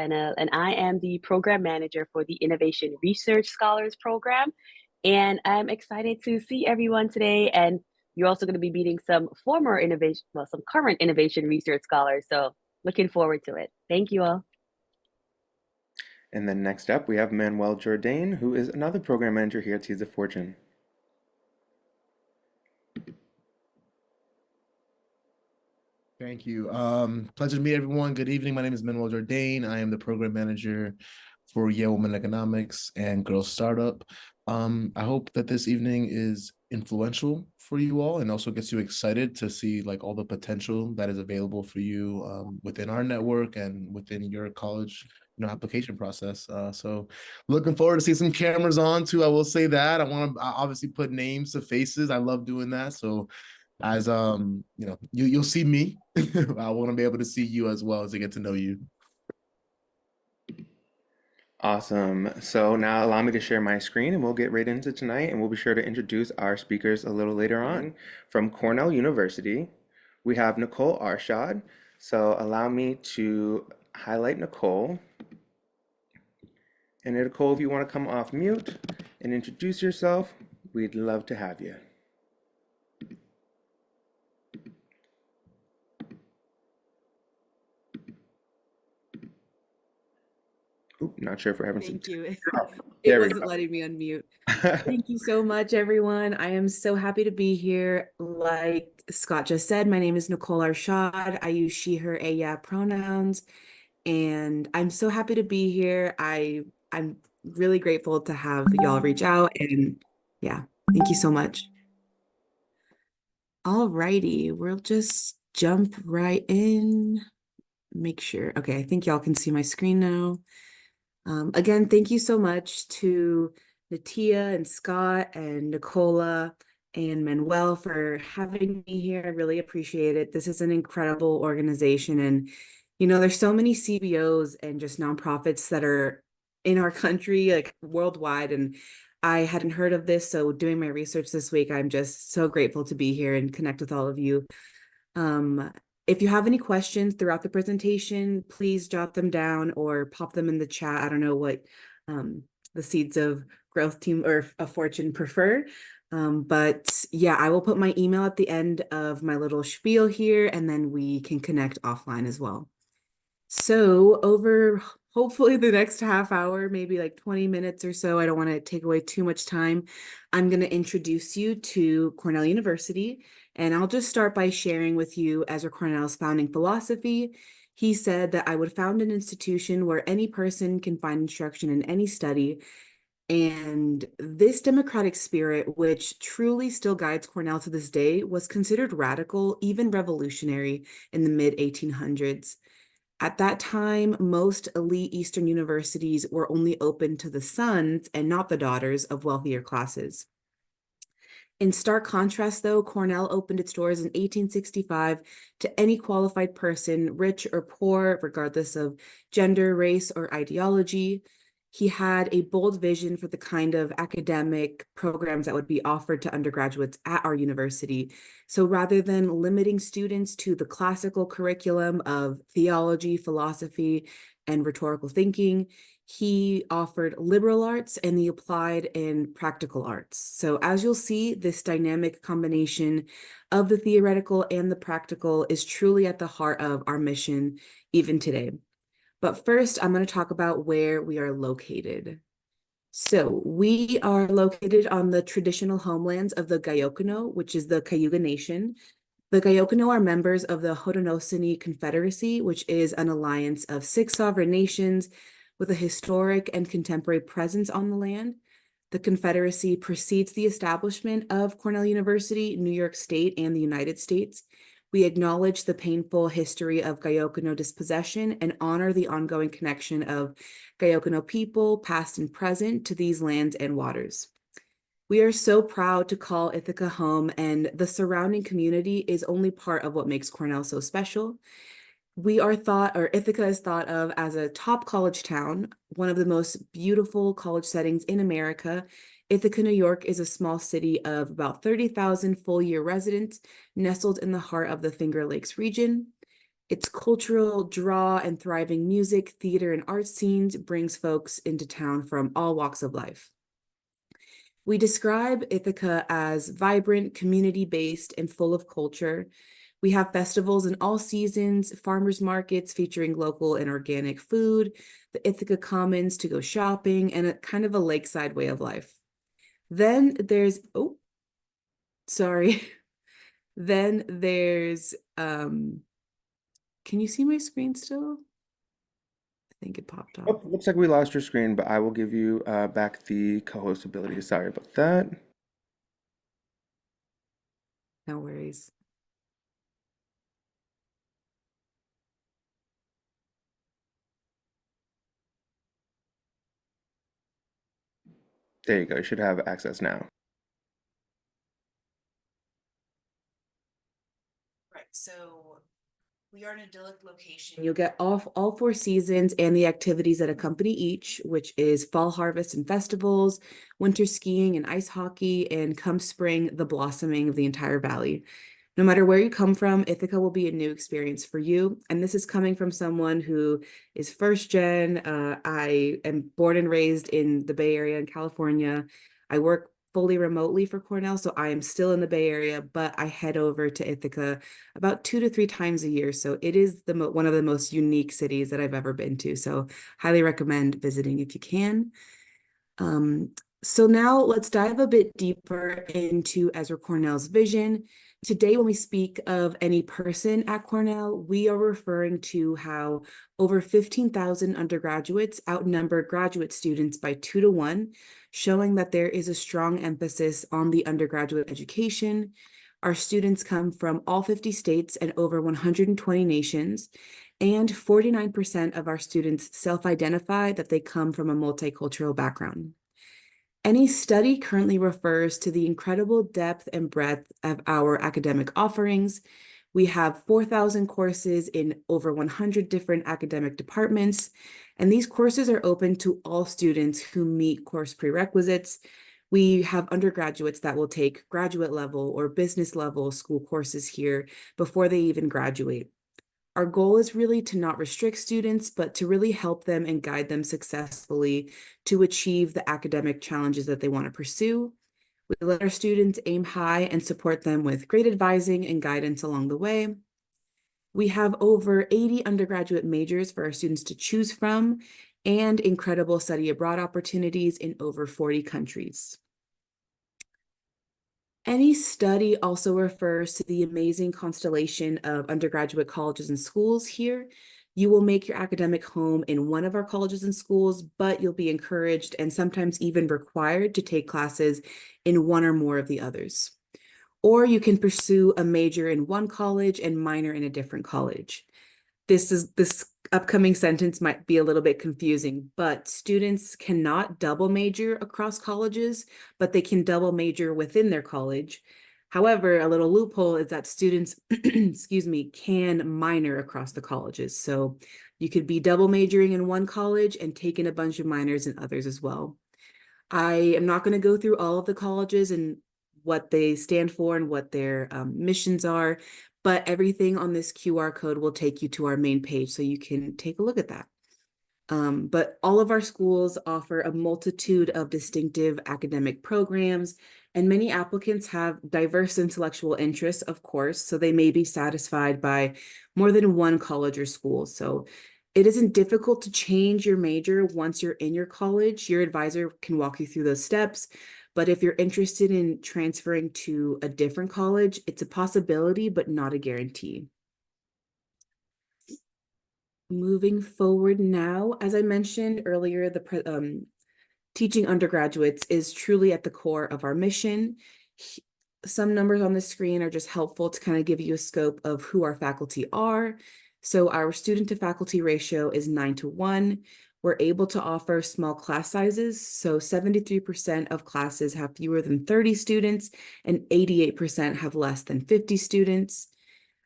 Briana, and I am the program manager for the Innovation Research Scholars Program. And I'm excited to see everyone today. And you're also going to be meeting some former innovation, well, some current innovation research scholars. So looking forward to it. Thank you all. And then next up, we have Manuel Jourdain, who is another program manager here at Seeds of Fortune. Thank you. Pleasure to meet everyone. Good evening. My name is Manuel Jourdain. I am the program manager for Yale Women Economics and Girls Startup. I hope that this evening is influential for you all and also gets you excited to see like all the potential that is available for you within our network and within your college application process. So looking forward to see some cameras on too. I will say that I want to obviously put names to faces. I love doing that. So as you'll see me. I want to be able to see you as well as to get to know you. Awesome. So now allow me to share my screen and we'll get right into tonight, and we'll be sure to introduce our speakers a little later on. From Cornell University, we have Nicole Arshad. So allow me to highlight Nicole. And Nicole, if you want to come off mute and introduce yourself, we'd love to have you. Oop, not sure if we're having some. Thank you. Oh, It wasn't letting me unmute. go. Thank you so much, everyone. I am so happy to be here. Like Scott just said, my name is Nicole Arshad. I use she, her, a, yeah pronouns, and I'm so happy to be here. I'm really grateful to have y'all reach out, and yeah, thank you so much. All righty, we'll just jump right in. Make sure. Okay, I think y'all can see my screen now. Again, thank you so much to Natia and Scott and Nicola and Manuel for having me here. I really appreciate it. This is an incredible organization. And, there's so many CBOs and just nonprofits that are in our country, like worldwide. And I hadn't heard of this. So doing my research this week, I'm just so grateful to be here and connect with all of you. If you have any questions throughout the presentation, please jot them down or pop them in the chat. I don't know what the Seeds of Growth team or a Fortune prefer. But yeah, I will put my email at the end of my little spiel here, and then we can connect offline as well. So over hopefully the next half hour, maybe like 20 minutes or so, I don't want to take away too much time, I'm going to introduce you to Cornell University. And I'll just start by sharing with you Ezra Cornell's founding philosophy. He said that I would found an institution where any person can find instruction in any study. And this democratic spirit, which truly still guides Cornell to this day, was considered radical, even revolutionary in the mid-1800s. At that time, most elite Eastern universities were only open to the sons and not the daughters of wealthier classes. In stark contrast, though, Cornell opened its doors in 1865 to any qualified person, rich or poor, regardless of gender, race, or ideology. He had a bold vision for the kind of academic programs that would be offered to undergraduates at our university. So rather than limiting students to the classical curriculum of theology, philosophy, and rhetorical thinking, he offered liberal arts and the applied and practical arts. So as you'll see, this dynamic combination of the theoretical and the practical is truly at the heart of our mission even today. But first, I'm going to talk about where we are located. So we are located on the traditional homelands of the Gayokono, which is the Cayuga Nation. The Gayokono are members of the Haudenosaunee Confederacy, which is an alliance of 6 sovereign nations with a historic and contemporary presence on the land. The Confederacy precedes the establishment of Cornell University, New York State, and the United States. We acknowledge the painful history of Gayokono dispossession and honor the ongoing connection of Gayokono people, past and present, to these lands and waters. We are so proud to call Ithaca home, and the surrounding community is only part of what makes Cornell so special. Ithaca is thought of as a top college town, one of the most beautiful college settings in America. Ithaca, New York is a small city of about 30,000 full-year residents, nestled in the heart of the Finger Lakes region. Its cultural draw and thriving music, theater, and art scenes brings folks into town from all walks of life. We describe Ithaca as vibrant, community-based, and full of culture. We have festivals in all seasons, farmers markets featuring local and organic food, the Ithaca Commons to go shopping, and a kind of a lakeside way of life. Then there's, oh, sorry. Then there's, can you see my screen still? I think it popped off. Oh, looks like we lost your screen, but I will give you back the co-host ability. Sorry about that. No worries. There you go. You should have access now. Right, so we are an idyllic location. You'll get all 4 seasons and the activities that accompany each, which is fall harvest and festivals, winter skiing and ice hockey, and come spring, the blossoming of the entire valley. No matter where you come from, Ithaca will be a new experience for you. And this is coming from someone who is first gen. I am born and raised in the Bay Area in California. I work fully remotely for Cornell, so I am still in the Bay Area, but I head over to Ithaca about 2 to 3 times a year. So it is one of the most unique cities that I've ever been to. So highly recommend visiting if you can. So now let's dive a bit deeper into Ezra Cornell's vision. Today, when we speak of any person at Cornell, we are referring to how over 15,000 undergraduates outnumber graduate students by 2 to 1, showing that there is a strong emphasis on the undergraduate education. Our students come from all 50 states and over 120 nations, and 49% of our students self-identify that they come from a multicultural background. Any study currently refers to the incredible depth and breadth of our academic offerings. We have 4,000 courses in over 100 different academic departments, and these courses are open to all students who meet course prerequisites. We have undergraduates that will take graduate level or business level school courses here before they even graduate. Our goal is really to not restrict students, but to really help them and guide them successfully to achieve the academic challenges that they want to pursue. We let our students aim high and support them with great advising and guidance along the way. We have over 80 undergraduate majors for our students to choose from and incredible study abroad opportunities in over 40 countries. Any study also refers to the amazing constellation of undergraduate colleges and schools here. You will make your academic home in one of our colleges and schools, but you'll be encouraged and sometimes even required to take classes in one or more of the others. Or you can pursue a major in one college and minor in a different college. This upcoming sentence might be a little bit confusing, but students cannot double major across colleges, but they can double major within their college. However, a little loophole is that students, excuse me, can minor across the colleges. So you could be double majoring in one college and taking a bunch of minors in others as well. I am not going to go through all of the colleges and what they stand for and what their missions are, but everything on this QR code will take you to our main page so you can take a look at that. But all of our schools offer a multitude of distinctive academic programs, and many applicants have diverse intellectual interests, of course, so they may be satisfied by more than one college or school. So it isn't difficult to change your major once you're in your college. Your advisor can walk you through those steps. But if you're interested in transferring to a different college, it's a possibility, but not a guarantee. Moving forward now, as I mentioned earlier, the teaching undergraduates is truly at the core of our mission. Some numbers on the screen are just helpful to kind of give you a scope of who our faculty are. So our student to faculty ratio is 9 to 1. We're able to offer small class sizes. So 73% of classes have fewer than 30 students and 88% have less than 50 students.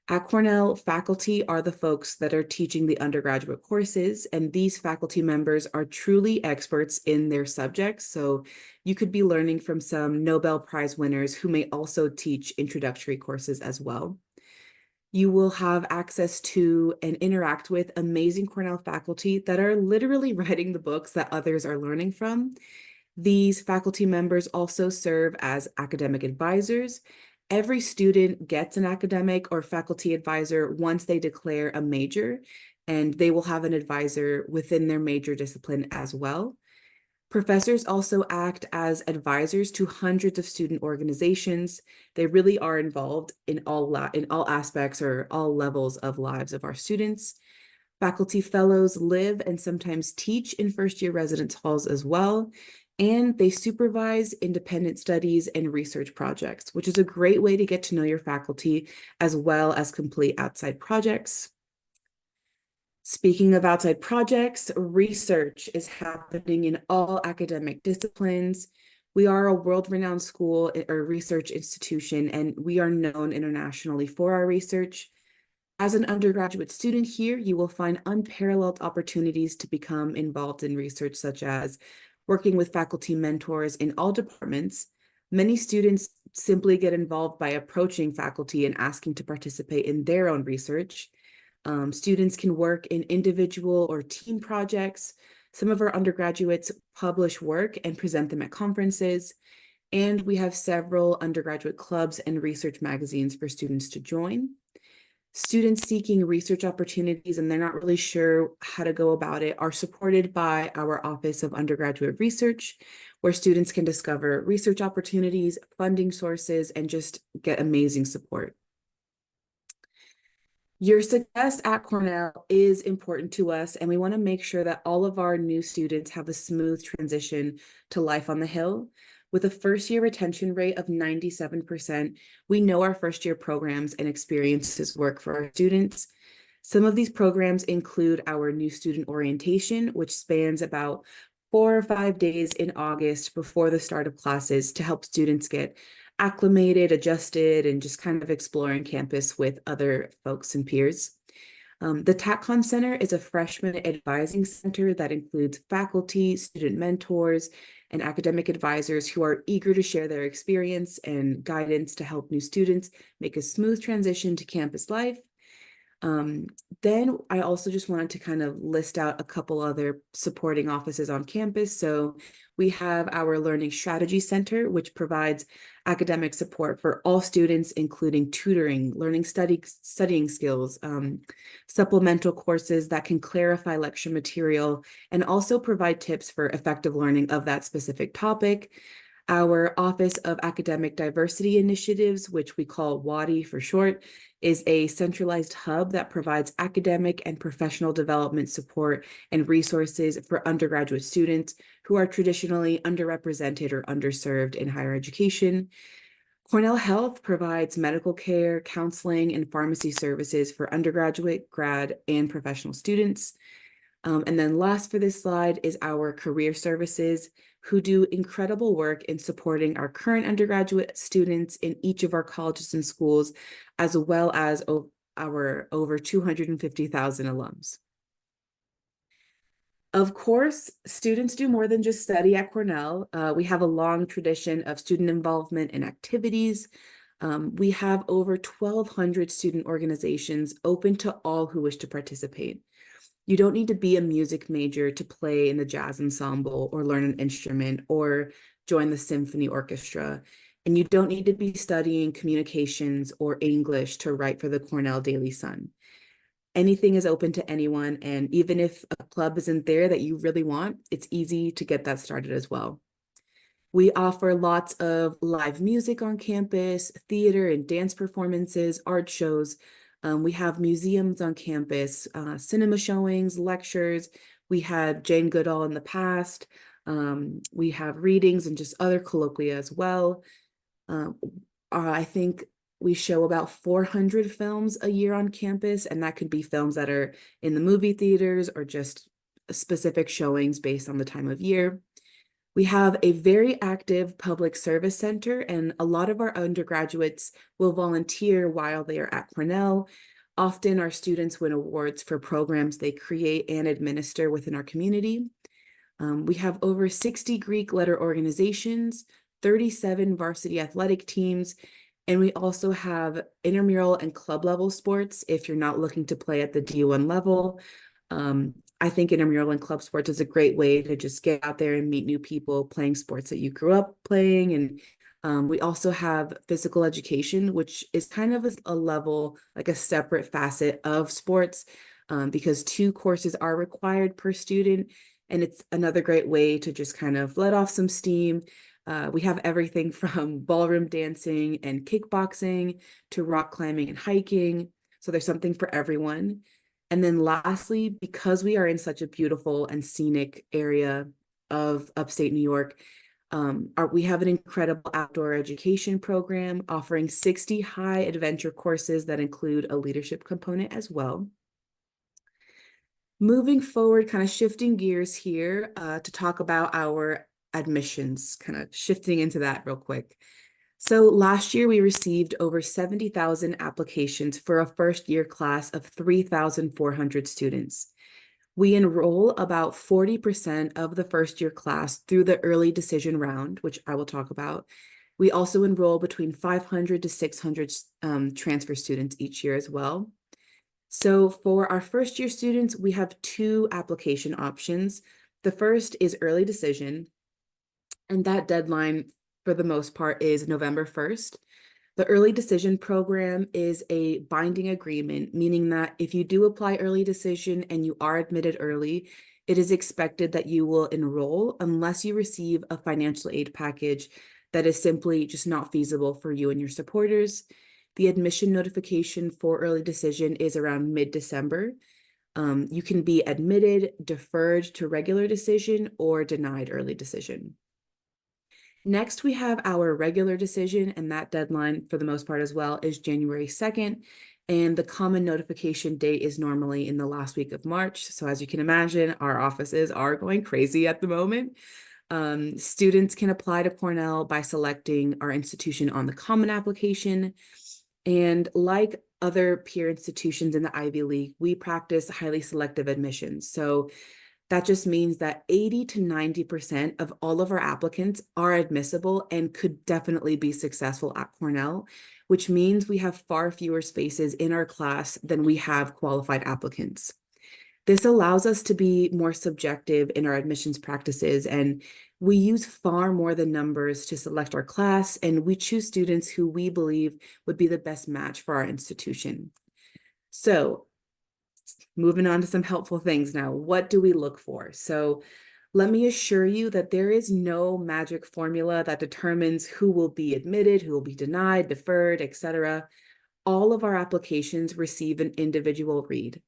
At Cornell, faculty are the folks that are teaching the undergraduate courses, and these faculty members are truly experts in their subjects. So you could be learning from some Nobel Prize winners who may also teach introductory courses as well. You will have access to and interact with amazing Cornell faculty that are literally writing the books that others are learning from. These faculty members also serve as academic advisors. Every student gets an academic or faculty advisor once they declare a major, and they will have an advisor within their major discipline as well. Professors also act as advisors to hundreds of student organizations. They really are involved in all aspects or all levels of lives of our students. Faculty fellows live and sometimes teach in first-year residence halls as well, and they supervise independent studies and research projects, which is a great way to get to know your faculty as well as complete outside projects. Speaking of outside projects, research is happening in all academic disciplines. We are a world-renowned school or research institution, and we are known internationally for our research. As an undergraduate student here, you will find unparalleled opportunities to become involved in research, such as working with faculty mentors in all departments. Many students simply get involved by approaching faculty and asking to participate in their own research. Students can work in individual or team projects. Some of our undergraduates publish work and present them at conferences. And we have several undergraduate clubs and research magazines for students to join. Students seeking research opportunities and they're not really sure how to go about it are supported by our Office of Undergraduate Research, where students can discover research opportunities, funding sources, and just get amazing support. Your success at Cornell is important to us, and we want to make sure that all of our new students have a smooth transition to life on the Hill. With a first-year retention rate of 97%, we know our first-year programs and experiences work for our students. Some of these programs include our new student orientation, which spans about 4 or 5 days in August before the start of classes to help students get acclimated, adjusted, and just kind of exploring campus with other folks and peers. The TACCON Center is a freshman advising center that includes faculty, student mentors, and academic advisors who are eager to share their experience and guidance to help new students make a smooth transition to campus life. Then I also just wanted to kind of list out a couple other supporting offices on campus. So we have our Learning Strategy Center, which provides academic support for all students, including tutoring, studying skills, supplemental courses that can clarify lecture material, and also provide tips for effective learning of that specific topic. Our Office of Academic Diversity Initiatives, which we call WADI for short, is a centralized hub that provides academic and professional development support and resources for undergraduate students who are traditionally underrepresented or underserved in higher education. Cornell Health provides medical care, counseling, and pharmacy services for undergraduate, grad, and professional students. And then last for this slide is our career services, who do incredible work in supporting our current undergraduate students in each of our colleges and schools, as well as our over 250,000 alums. Of course, students do more than just study at Cornell. We have a long tradition of student involvement and activities. We have over 1,200 student organizations open to all who wish to participate. You don't need to be a music major to play in the jazz ensemble or learn an instrument or join the symphony orchestra. And you don't need to be studying communications or English to write for the Cornell Daily Sun. Anything is open to anyone. And even if a club isn't there that you really want, it's easy to get that started as well. We offer lots of live music on campus, theater and dance performances, art shows. We have museums on campus, cinema showings, lectures. We had Jane Goodall in the past. We have readings and just other colloquia as well. I think we show about 400 films a year on campus, and that could be films that are in the movie theaters or just specific showings based on the time of year. We have a very active public service center, and a lot of our undergraduates will volunteer while they are at Cornell. Often our students win awards for programs they create and administer within our community. We have over 60 Greek letter organizations, 37 varsity athletic teams, And we also have intramural and club level sports if you're not looking to play at the D1 level. I think intramural and club sports is a great way to just get out there and meet new people playing sports that you grew up playing. And we also have physical education, which is kind of a level, like a separate facet of sports, because 2 courses are required per student. And it's another great way to just kind of let off some steam. We have everything from ballroom dancing and kickboxing to rock climbing and hiking. So there's something for everyone. And then lastly, because we are in such a beautiful and scenic area of upstate New York, we have an incredible outdoor education program offering 60 high adventure courses that include a leadership component as well. Moving forward, kind of shifting gears here to talk about our admissions, kind of shifting into that real quick. So last year we received over 70,000 applications for a first year class of 3,400 students. We enroll about 40% of the first year class through the early decision round, which I will talk about. We also enroll between 500 to 600 transfer students each year as well. So for our first year students, we have 2 application options. The first is early decision, and that deadline for the most part is November 1st. The early decision program is a binding agreement, meaning that if you do apply early decision and you are admitted early, it is expected that you will enroll unless you receive a financial aid package that is simply just not feasible for you and your supporters. The admission notification for early decision is around mid-December. You can be admitted, deferred to regular decision, or denied early decision. Next, we have our regular decision, and that deadline for the most part as well is January 2nd. And the common notification date is normally in the last week of March. So as you can imagine, our offices are going crazy at the moment. Students can apply to Cornell by selecting our institution on the common application. And like other peer institutions in the Ivy League, we practice highly selective admissions. So that just means that 80 to 90% of all of our applicants are admissible and could definitely be successful at Cornell, which means we have far fewer spaces in our class than we have qualified applicants. This allows us to be more subjective in our admissions practices, and we use far more than numbers to select our class, and we choose students who we believe would be the best match for our institution. So moving on to some helpful things now. What do we look for? So let me assure you that there is no magic formula that determines who will be admitted, who will be denied, deferred, etc. All of our applications receive an individual read.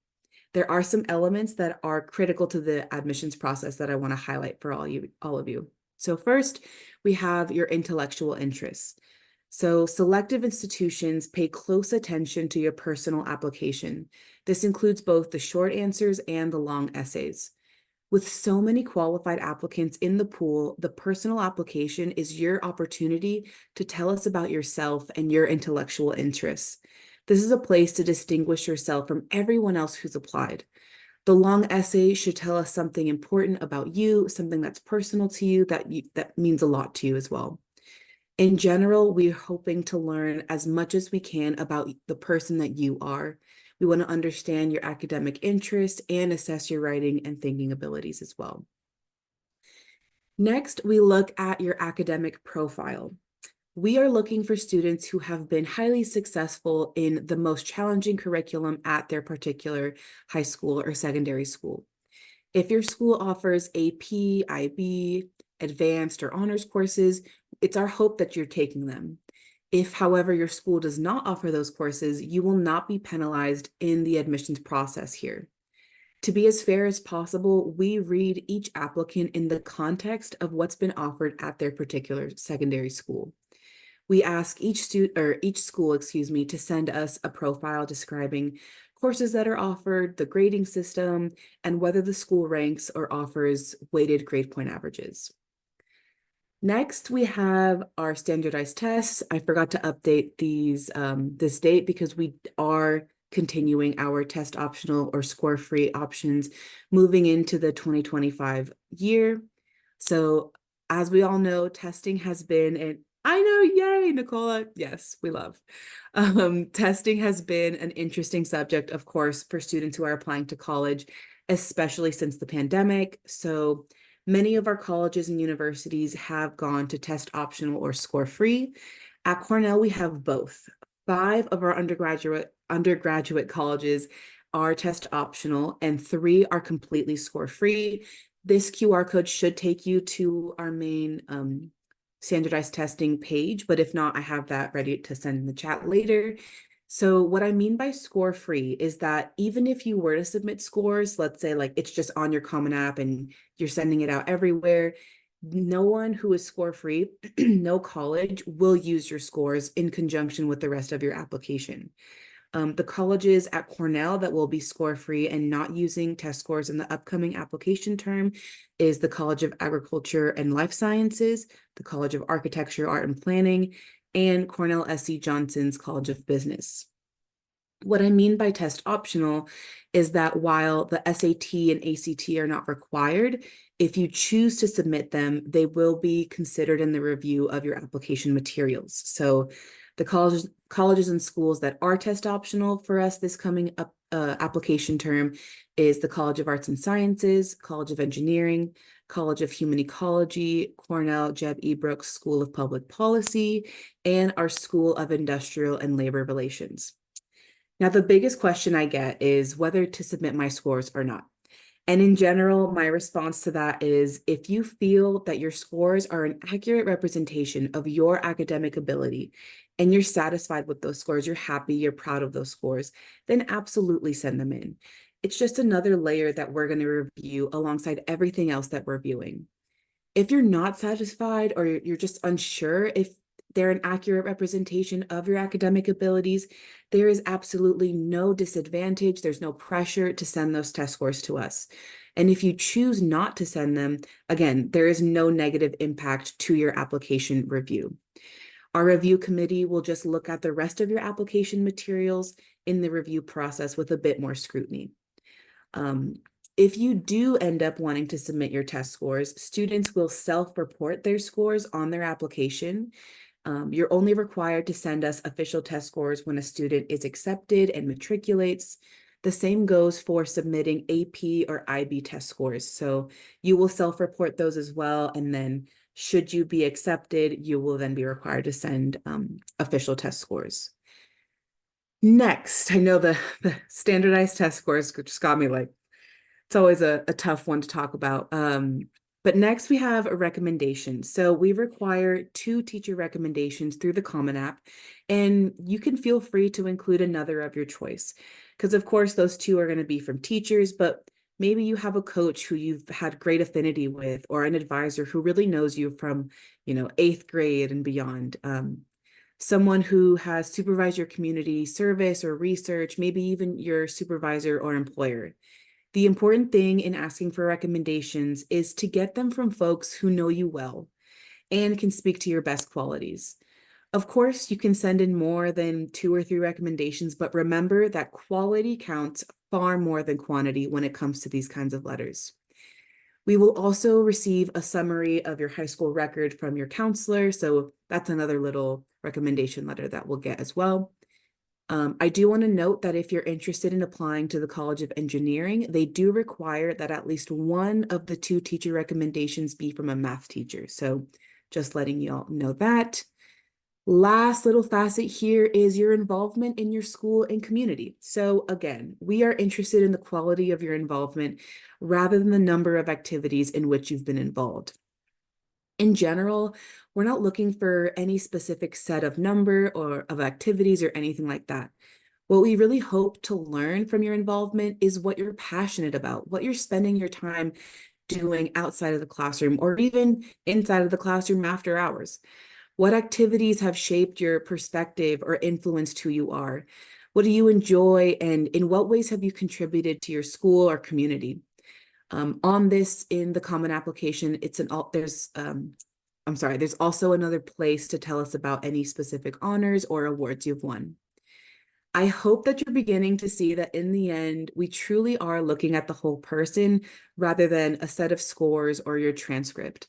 There are some elements that are critical to the admissions process that I want to highlight for all of you. So first, we have your intellectual interests. So selective institutions pay close attention to your personal application. This includes both the short answers and the long essays. With so many qualified applicants in the pool, the personal application is your opportunity to tell us about yourself and your intellectual interests. This is a place to distinguish yourself from everyone else who's applied. The long essay should tell us something important about you, something that's personal to you, that means a lot to you as well. In general, we're hoping to learn as much as we can about the person that you are. We want to understand your academic interests and assess your writing and thinking abilities as well. Next, we look at your academic profile. We are looking for students who have been highly successful in the most challenging curriculum at their particular high school or secondary school. If your school offers AP, IB, advanced, or honors courses, it's our hope that you're taking them. If, however, your school does not offer those courses, you will not be penalized in the admissions process here. To be as fair as possible, we read each applicant in the context of what's been offered at their particular secondary school. We ask each school, to send us a profile describing courses that are offered, the grading system, and whether the school ranks or offers weighted grade point averages. Next, we have our standardized tests. I forgot to update these this date because we are continuing our test optional or score-free options moving into the 2025 year. So as we all know, testing has been I know, yay, Nicola. Yes, we love. Testing has been an interesting subject, of course, for students who are applying to college, especially since the pandemic. So many of our colleges and universities have gone to test optional or score free. At Cornell, we have both. 5 of our undergraduate colleges are test optional, and 3 are completely score free. This QR code should take you to our main standardized testing page, but if not, I have that ready to send in the chat later. So what I mean by score free is that even if you were to submit scores, let's say like it's just on your Common App and you're sending it out everywhere, no one who is score free, no college will use your scores in conjunction with the rest of your application. The colleges at Cornell that will be score-free and not using test scores in the upcoming application term is the College of Agriculture and Life Sciences, the College of Architecture, Art and Planning, and Cornell SC Johnson's College of Business. What I mean by test optional is that while the SAT and ACT are not required, if you choose to submit them, they will be considered in the review of your application materials. So the colleges and schools that are test optional for us this coming up application term is the College of Arts and Sciences, College of Engineering, College of Human Ecology, Cornell Jeb E. Brooks School of Public Policy, and our School of Industrial and Labor Relations. Now, the biggest question I get is whether to submit my scores or not. And in general, my response to that is if you feel that your scores are an accurate representation of your academic ability and you're satisfied with those scores, you're happy, you're proud of those scores, then absolutely send them in. It's just another layer that we're going to review alongside everything else that we're viewing. If you're not satisfied or you're just unsure if they're an accurate representation of your academic abilities, there is absolutely no disadvantage. There's no pressure to send those test scores to us. And if you choose not to send them, again, there is no negative impact to your application review. Our review committee will just look at the rest of your application materials in the review process with a bit more scrutiny. If you do end up wanting to submit your test scores, students will self-report their scores on their application. You're only required to send us official test scores when a student is accepted and matriculates. The same goes for submitting AP or IB test scores. So you will self-report those as well. And then should you be accepted, you will then be required to send official test scores. Next, I know the standardized test scores just got me like, it's always a tough one to talk about. But next we have a recommendation. So we require 2 teacher recommendations through the Common App, and you can feel free to include another of your choice. Because of course, those 2 are going to be from teachers, but maybe you have a coach who you've had great affinity with, or an advisor who really knows you from, 8th grade and beyond. Someone who has supervised your community service or research, maybe even your supervisor or employer. The important thing in asking for recommendations is to get them from folks who know you well and can speak to your best qualities. Of course, you can send in more than 2 or 3 recommendations, but remember that quality counts far more than quantity when it comes to these kinds of letters. We will also receive a summary of your high school record from your counselor, so that's another little recommendation letter that we'll get as well. I do want to note that if you're interested in applying to the College of Engineering, they do require that at least one of the 2 teacher recommendations be from a math teacher. So just letting you all know that. Last little facet here is your involvement in your school and community. So again, we are interested in the quality of your involvement rather than the number of activities in which you've been involved. In general, we're not looking for any specific set of number or of activities or anything like that. What we really hope to learn from your involvement is what you're passionate about, what you're spending your time doing outside of the classroom or even inside of the classroom after hours. What activities have shaped your perspective or influenced who you are? What do you enjoy, and in what ways have you contributed to your school or community? On this in the Common Application, there's also another place to tell us about any specific honors or awards you've won. I hope that you're beginning to see that in the end, we truly are looking at the whole person rather than a set of scores or your transcript.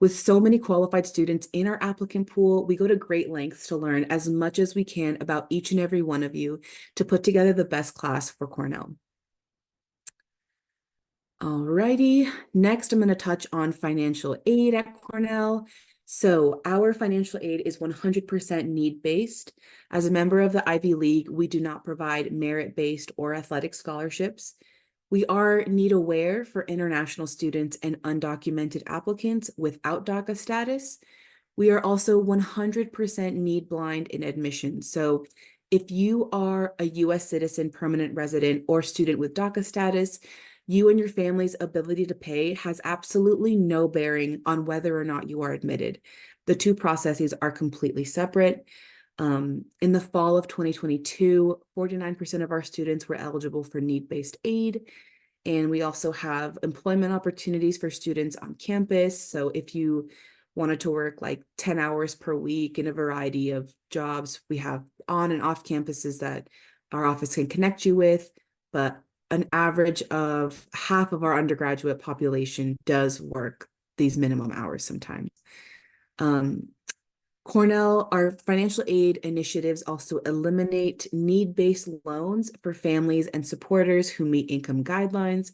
With so many qualified students in our applicant pool, we go to great lengths to learn as much as we can about each and every one of you to put together the best class for Cornell. Alrighty, next I'm going to touch on financial aid at Cornell. So our financial aid is 100% need-based. As a member of the Ivy League, we do not provide merit-based or athletic scholarships. We are need aware for international students and undocumented applicants without DACA status. We are also 100% need blind in admission. So if you are a US citizen, permanent resident, or student with DACA status, you and your family's ability to pay has absolutely no bearing on whether or not you are admitted. The two processes are completely separate. In the fall of 2022, 49% of our students were eligible for need-based aid. And we also have employment opportunities for students on campus. So if you wanted to work like 10 hours per week in a variety of jobs, we have on and off campuses that our office can connect you with, but an average of half of our undergraduate population does work these minimum hours sometimes. Cornell, our financial aid initiatives also eliminate need-based loans for families and supporters who meet income guidelines,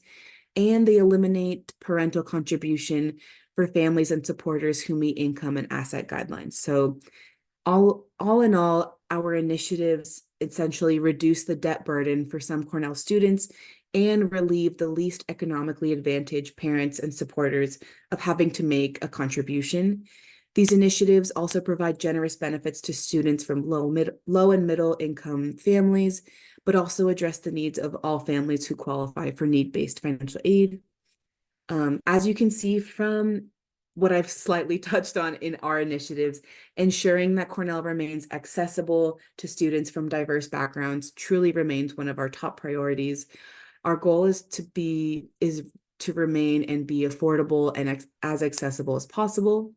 and they eliminate parental contribution for families and supporters who meet income and asset guidelines. So all in all, our initiatives essentially reduce the debt burden for some Cornell students and relieve the least economically advantaged parents and supporters of having to make a contribution. These initiatives also provide generous benefits to students from low and middle income families, but also address the needs of all families who qualify for need-based financial aid. As you can see from what I've slightly touched on in our initiatives, ensuring that Cornell remains accessible to students from diverse backgrounds truly remains one of our top priorities. Our goal is to remain and be affordable and as accessible as possible.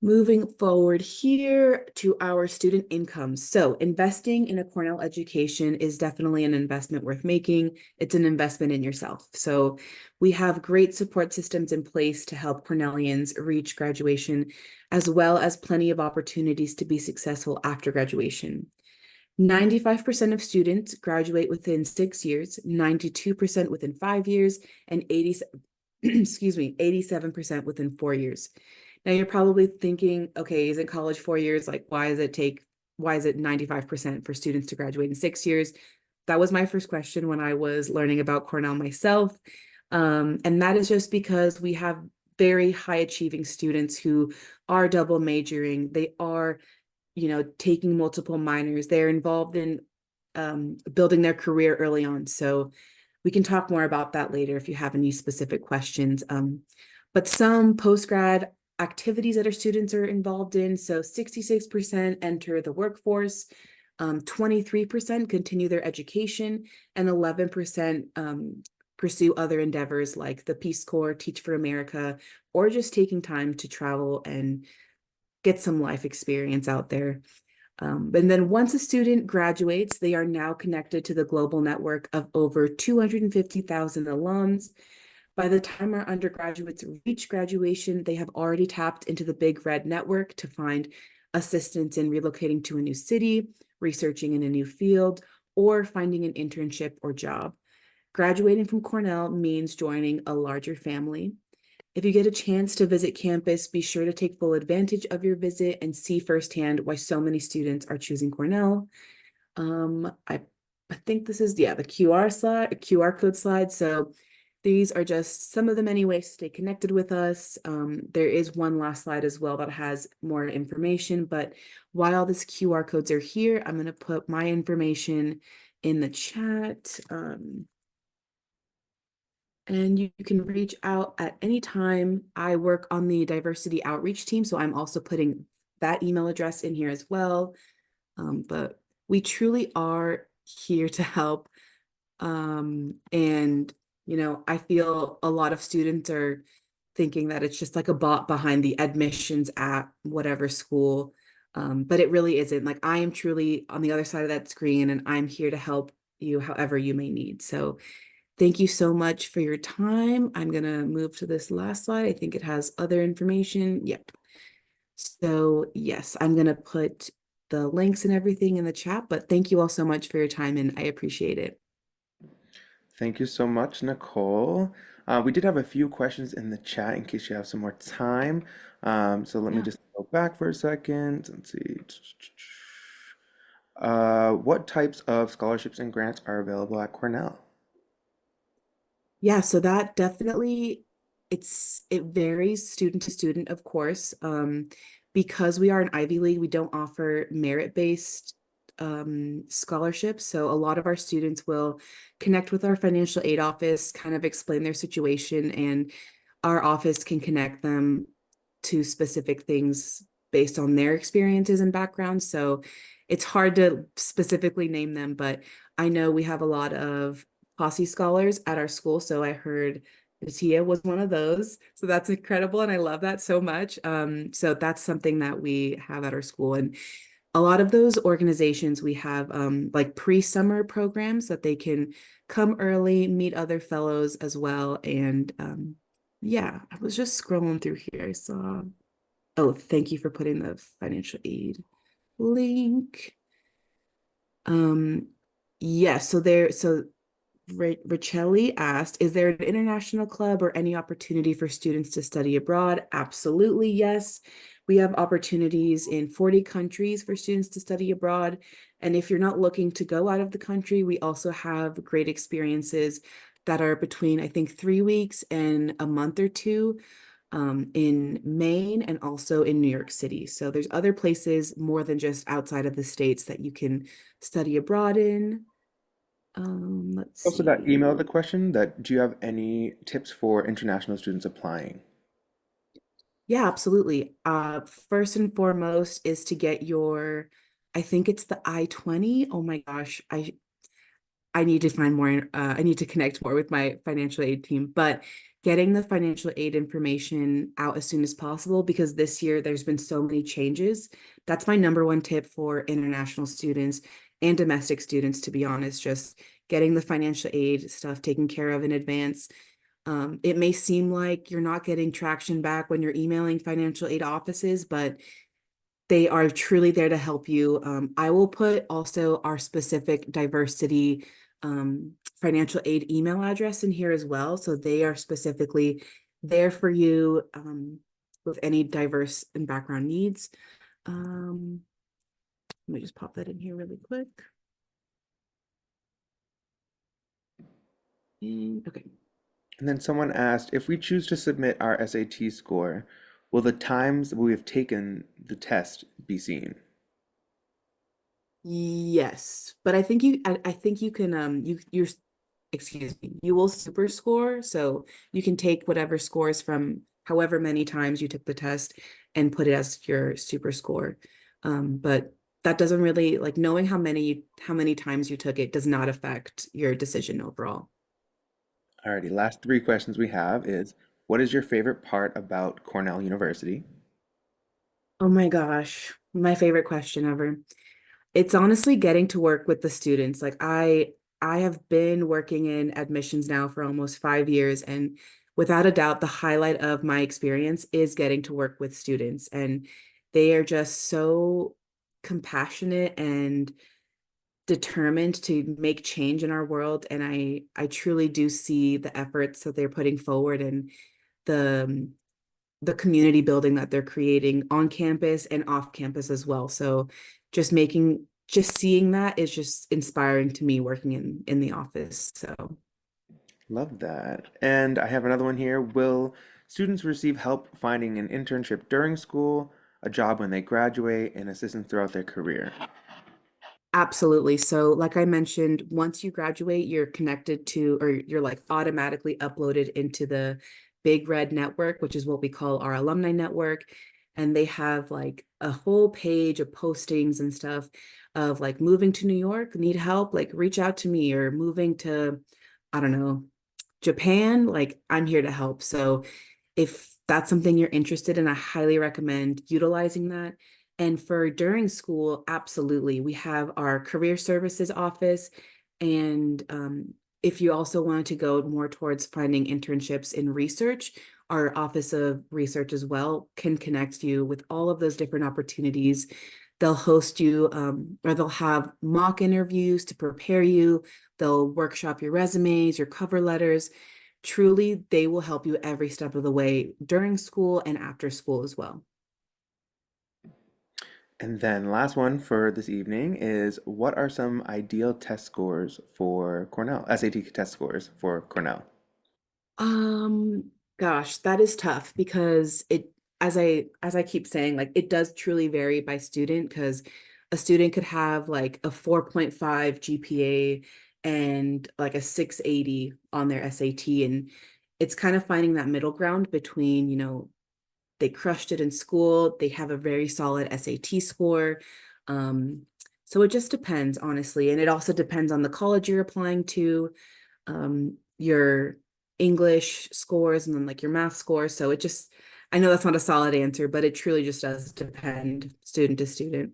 Moving forward here to our student incomes. So investing in a Cornell education is definitely an investment worth making. It's an investment in yourself. So we have great support systems in place to help Cornellians reach graduation, as well as plenty of opportunities to be successful after graduation. 95% of students graduate within 6 years, 92% within 5 years, and 87% within 4 years. Now you're probably thinking, okay, isn't college 4 years? Like, why is it 95% for students to graduate in 6 years? That was my first question when I was learning about Cornell myself. And that is just because we have very high achieving students who are double majoring. They are, taking multiple minors. They're involved in building their career early on. So we can talk more about that later if you have any specific questions. But some post-grad activities that our students are involved in. So 66% enter the workforce, 23% continue their education, and 11% pursue other endeavors like the Peace Corps, Teach for America, or just taking time to travel and get some life experience out there. And then once a student graduates, they are now connected to the global network of over 250,000 alums. By the time our undergraduates reach graduation, they have already tapped into the Big Red network to find assistance in relocating to a new city, researching in a new field, or finding an internship or job. Graduating from Cornell means joining a larger family. If you get a chance to visit campus, be sure to take full advantage of your visit and see firsthand why so many students are choosing Cornell. I think this is, the QR code slide. So these are just some of the many ways to stay connected with us. There is one last slide as well that has more information, but while these QR codes are here, I'm going to put my information in the chat. And you can reach out at any time. I work on the diversity outreach team, so I'm also putting that email address in here as well. But we truly are here to help. And, I feel a lot of students are thinking that it's just like a bot behind the admissions at whatever school. But it really isn't. Like, I am truly on the other side of that screen, and I'm here to help you however you may need. So thank you so much for your time. I'm going to move to this last slide. I think it has other information. Yep. So yes, I'm going to put the links and everything in the chat, but thank you all so much for your time and I appreciate it. Thank you so much, Nicole. We did have a few questions in the chat in case you have some more time. So let me just go back for a second and see. What types of scholarships and grants are available at Cornell? Yeah, so that definitely it varies student to student, of course. Because we are an Ivy League, we don't offer merit-based scholarships. So a lot of our students will connect with our financial aid office, kind of explain their situation, and our office can connect them to specific things based on their experiences and backgrounds. So it's hard to specifically name them, but I know we have a lot of Posse scholars at our school. So I heard Tia was one of those. So that's incredible. And I love that so much. So that's something that we have at our school. And a lot of those organizations, we have like pre-summer programs that they can come early, meet other fellows as well. And yeah, I was just scrolling through here. I saw, oh, thank you for putting the financial aid link. Yeah, so Richelli asked, is there an international club or any opportunity for students to study abroad? Absolutely, yes. We have opportunities in 40 countries for students to study abroad. And if you're not looking to go out of the country, we also have great experiences that are between, I think, 3 weeks and a month or two in Maine and also in New York City. So there's other places more than just outside of the States that you can study abroad in. Let's Also, see. that emailed the question that do you have any tips for international students applying? Yeah, absolutely. First and foremost is to get your, I think it's the I-20. Oh my gosh, I need to find more, I need to connect more with my financial aid team, but getting the financial aid information out as soon as possible because this year there's been so many changes. That's my number one tip for international students and domestic students, to be honest, just getting the financial aid stuff taken care of in advance. It may seem like you're not getting traction back when you're emailing financial aid offices, but they are truly there to help you. I will put also our specific diversity financial aid email address in here as well. So they are specifically there for you with any diverse and background needs. Let me just pop that in here really quick. And, okay. And then someone asked, if we choose to submit our SAT score, will the times we have taken the test be seen? Yes, but I think you can you're excuse me, you will super score. So you can take whatever scores from however many times you took the test and put it as your super score. But that doesn't really like knowing how many times you took it does not affect your decision overall. Alrighty, last three questions we have is, what is your favorite part about Cornell University? Oh my gosh, my favorite question ever. It's honestly getting to work with the students. Like I have been working in admissions now for almost 5 years, and without a doubt, the highlight of my experience is getting to work with students. And they are just so compassionate and determined to make change in our world. And I truly do see the efforts that they're putting forward and the the community building that they're creating on campus and off campus as well. So just seeing that is just inspiring to me working in the office. So Love that. And I have another one here. Will students receive help finding an internship during school, a job when they graduate, and assistance throughout their career? absolutely. So like I mentioned, once you graduate, you're connected to, or you're like automatically uploaded into the Big Red network, which is what we call our alumni network. And they have like a whole page of postings and stuff of like moving to New York, need help, like reach out to me, or moving to, I don't know, Japan, like I'm here to help. So if that's something you're interested in, I highly recommend utilizing that. And for during school, absolutely. We have our career services office and if you also wanted to go more towards finding internships in research, our Office of Research as well can connect you with all of those different opportunities. They'll host you, or they'll have mock interviews to prepare you. They'll workshop your resumes, your cover letters. Truly, they will help you every step of the way during school and after school as well. And then last one for this evening is, what are some ideal test scores for Cornell? SAT test scores for Cornell. Um, Gosh, that is tough because as I keep saying, like it does truly vary by student because a student could have like a 4.5 GPA and like a 680 on their SAT, and it's kind of finding that middle ground between, they crushed it in school, they have a very solid SAT score. Um, so it just depends, honestly, and it also depends on the college you're applying to, your English scores, and then like your math scores. So I know that's not a solid answer, but it truly just does depend student to student.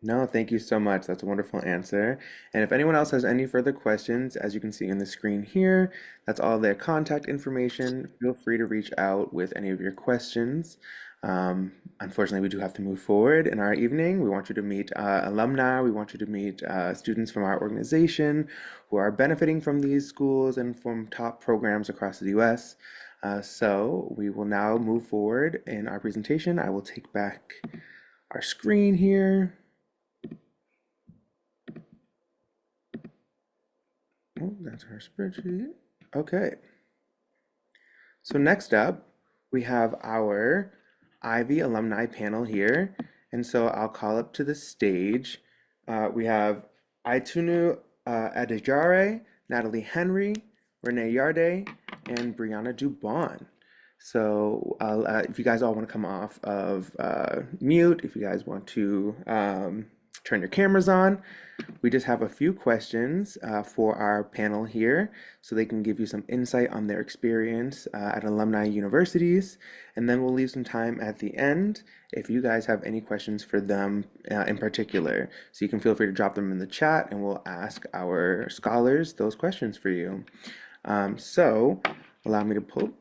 No, thank you so much. That's a wonderful answer. And if anyone else has any further questions, as you can see on the screen here, that's all their contact information. Feel free to reach out with any of your questions. Unfortunately, we do have to move forward in our evening. We want you to meet alumni. We want you to meet students from our organization who are benefiting from these schools and from top programs across the US. So we will now move forward in our presentation. I will take back our screen here. Oh, that's our spreadsheet. Okay. So next up, we have our Ivy alumni panel here. And so I'll call up to the stage. We have Adejare, Natalie Henry, Renee Yarde, and Briana Dubon. So if you guys all want to come off of mute, if you guys want to turn your cameras on, we just have a few questions for our panel here so they can give you some insight on their experience at alumni universities. And then we'll leave some time at the end if you guys have any questions for them in particular. So you can feel free to drop them in the chat and we'll ask our scholars those questions for you. So allow me to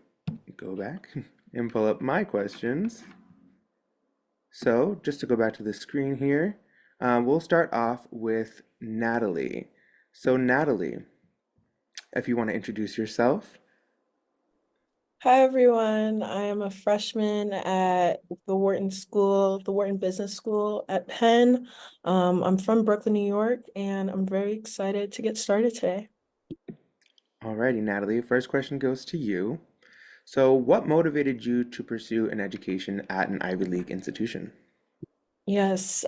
go back and pull up my questions. So just to go back to the screen here, we'll start off with Natalie. So Natalie, if you want to introduce yourself. Hi, everyone. I am a freshman at the Wharton Business School at Penn. I'm from Brooklyn, New York, and I'm very excited to get started today. Alrighty, Natalie, first question goes to you. So what motivated you to pursue an education at an Ivy League institution? Yes.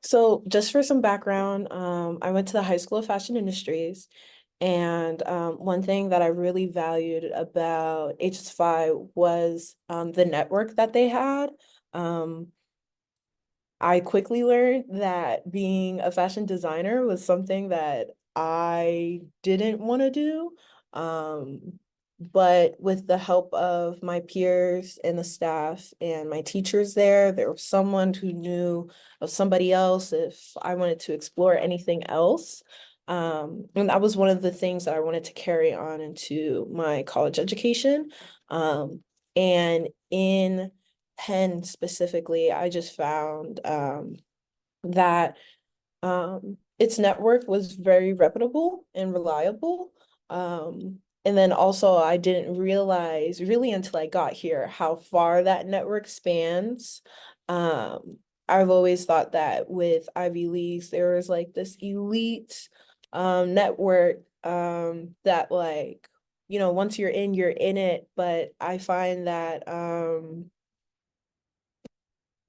So just for some background, I went to the High School of Fashion Industries, and one thing that I really valued about HSFI was the network that they had. I quickly learned that being a fashion designer was something that I didn't want to do. But with the help of my peers and the staff and my teachers there was someone who knew of somebody else if I wanted to explore anything else. And that was one of the things that I wanted to carry on into my college education. And in Penn specifically, I just found that its network was very reputable and reliable. And then also I didn't realize really until I got here how far that network spans. I've always thought that with Ivy Leagues, there was like this elite network that like, once you're in it. But I find that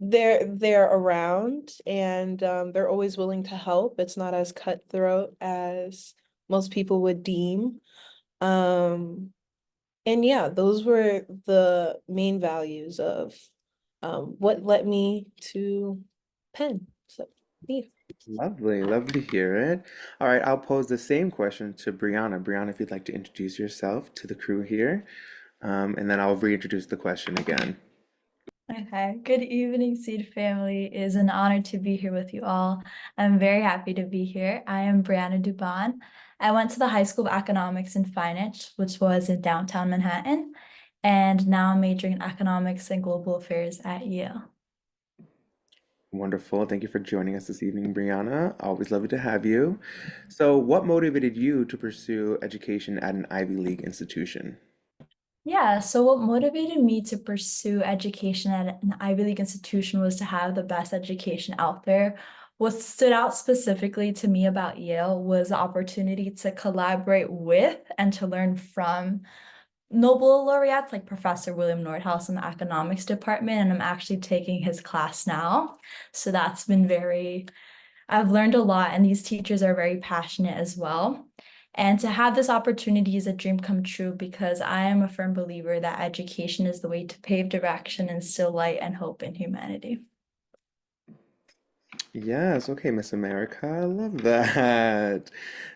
they're around and they're always willing to help. It's not as cutthroat as most people would deem. And yeah, those were the main values of what led me to Penn. So yeah. Lovely, love to hear it. All right, I'll pose the same question to Briana. Briana, if you'd like to introduce yourself to the crew here, and then I'll reintroduce the question again. Okay, good evening, Seed family. It is an honor to be here with you all. I'm very happy to be here. I am Briana Dubon. I went to the High School of Economics and Finance, which was in downtown Manhattan, and now I'm majoring in economics and global affairs at Yale. Wonderful. Thank you for joining us this evening, Brianna. Always lovely to have you. So, what motivated you to pursue education at an Ivy League institution? Yeah, so what motivated me to pursue education at an Ivy League institution was to have the best education out there. What stood out specifically to me about Yale was the opportunity to collaborate with and to learn from Nobel laureates like Professor William Nordhaus in the economics department, and I'm actually taking his class now. So that's been I've learned a lot, and these teachers are very passionate as well. And to have this opportunity is a dream come true because I am a firm believer that education is the way to pave direction, instill light and hope in humanity. Yes, okay, Miss America. I love that.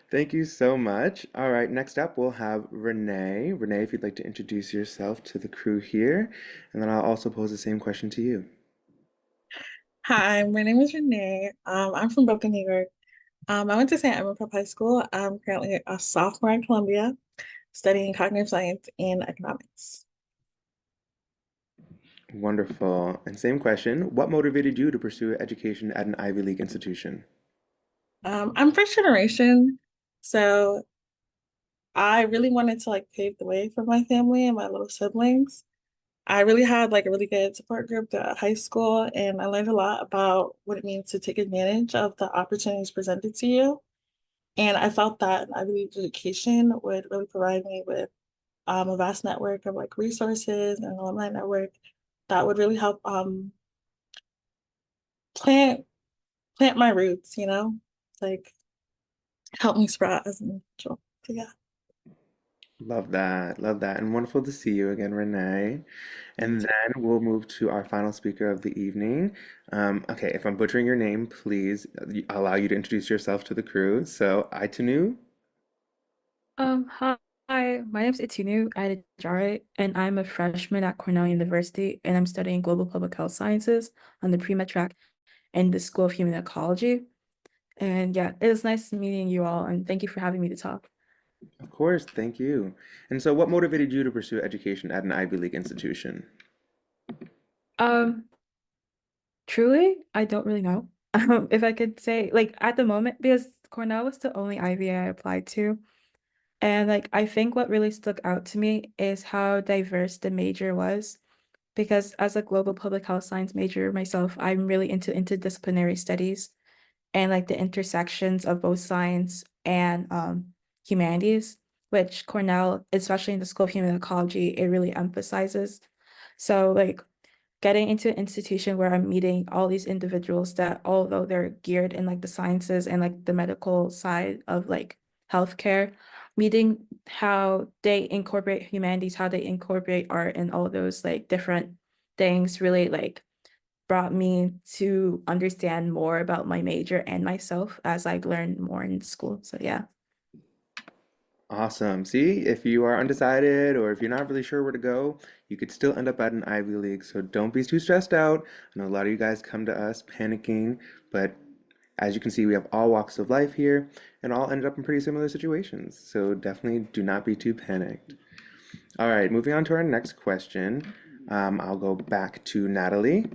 Thank you so much. All right, next up we'll have Renee. Renee, if you'd like to introduce yourself to the crew here, and then I'll also pose the same question to you. Hi, my name is Renee. I'm from Brooklyn, New York. I went to St. Edmund Prep High School. I'm currently a sophomore at Columbia, studying cognitive science and economics. Wonderful. And same question, what motivated you to pursue education at an Ivy League institution? I'm first generation, so I really wanted to pave the way for my family and my little siblings. I really had a really good support group throughout high school, and I learned a lot about what it means to take advantage of the opportunities presented to you. And I felt that an Ivy League education would really provide me with a vast network of resources and alumni network that would really help plant my roots, like help me sprout as an individual. So yeah. Love that, and wonderful to see you again, Renee. And then we'll move to our final speaker of the evening. Okay, if I'm butchering your name, please allow you to introduce yourself to the crew. So, Itunu. Hi, my name's Itunuoluwa Adejare, and I'm a freshman at Cornell University, and I'm studying global public health sciences on the pre-med track in the School of Human Ecology. And yeah, it was nice meeting you all, and thank you for having me to talk. Of course, thank you. And so, what motivated you to pursue education at an Ivy League institution? Um, Truly, I don't really know. If I could say, like, at the moment, because Cornell was the only Ivy I applied to. And like I think what really stuck out to me is how diverse the major was. Because as a global public health science major myself, I'm really into interdisciplinary studies and like the intersections of both science and humanities, which Cornell, especially in the School of Human Ecology, it really emphasizes. So like getting into an institution where I'm meeting all these individuals that although they're geared in like the sciences and like the medical side of like healthcare, meeting how they incorporate humanities, how they incorporate art and all those like different things really like brought me to understand more about my major and myself as I learned more in school. So yeah. Awesome. See, if you are undecided or if you're not really sure where to go, you could still end up at an Ivy League. So don't be too stressed out. I know a lot of you guys come to us panicking, but as you can see, we have all walks of life here and all ended up in pretty similar situations. So definitely do not be too panicked. All right, moving on to our next question. I'll go back to Natalie.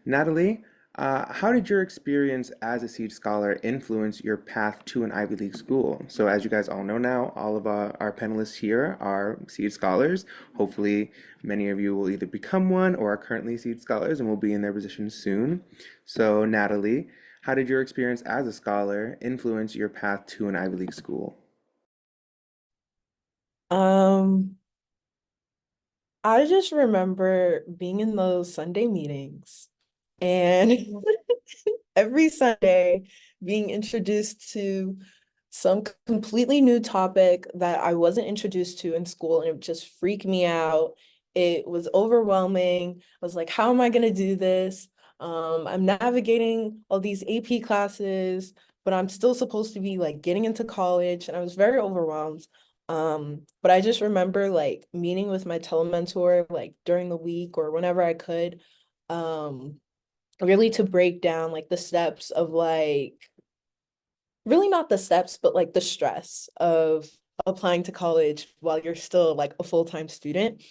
Natalie, how did your experience as a Seed Scholar influence your path to an Ivy League school? So as you guys all know now, all of our panelists here are Seed Scholars. Hopefully, many of you will either become one or are currently Seed Scholars and will be in their positions soon. So Natalie, how did your experience as a scholar influence your path to an Ivy League school? I just remember being in those Sunday meetings and every Sunday being introduced to some completely new topic that I wasn't introduced to in school, and it just freaked me out. It was overwhelming. I was like, how am I going to do this? I'm navigating all these AP classes, but I'm still supposed to be getting into college, and I was very overwhelmed. But I just remember meeting with my telementor during the week or whenever I could, really to break down like the steps of like, really not the steps, but like the stress of applying to college while you're still like a full-time student.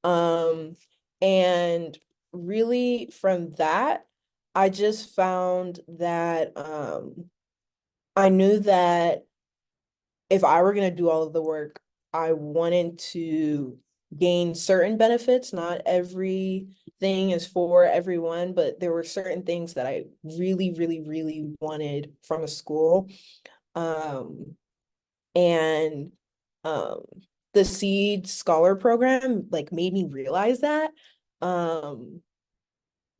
And really from that, I just found that I knew that if I were going to do all of the work, I wanted to gain certain benefits. Not everything is for everyone, but there were certain things that I really, really, really wanted from a school. And the Seed Scholar Program like made me realize that.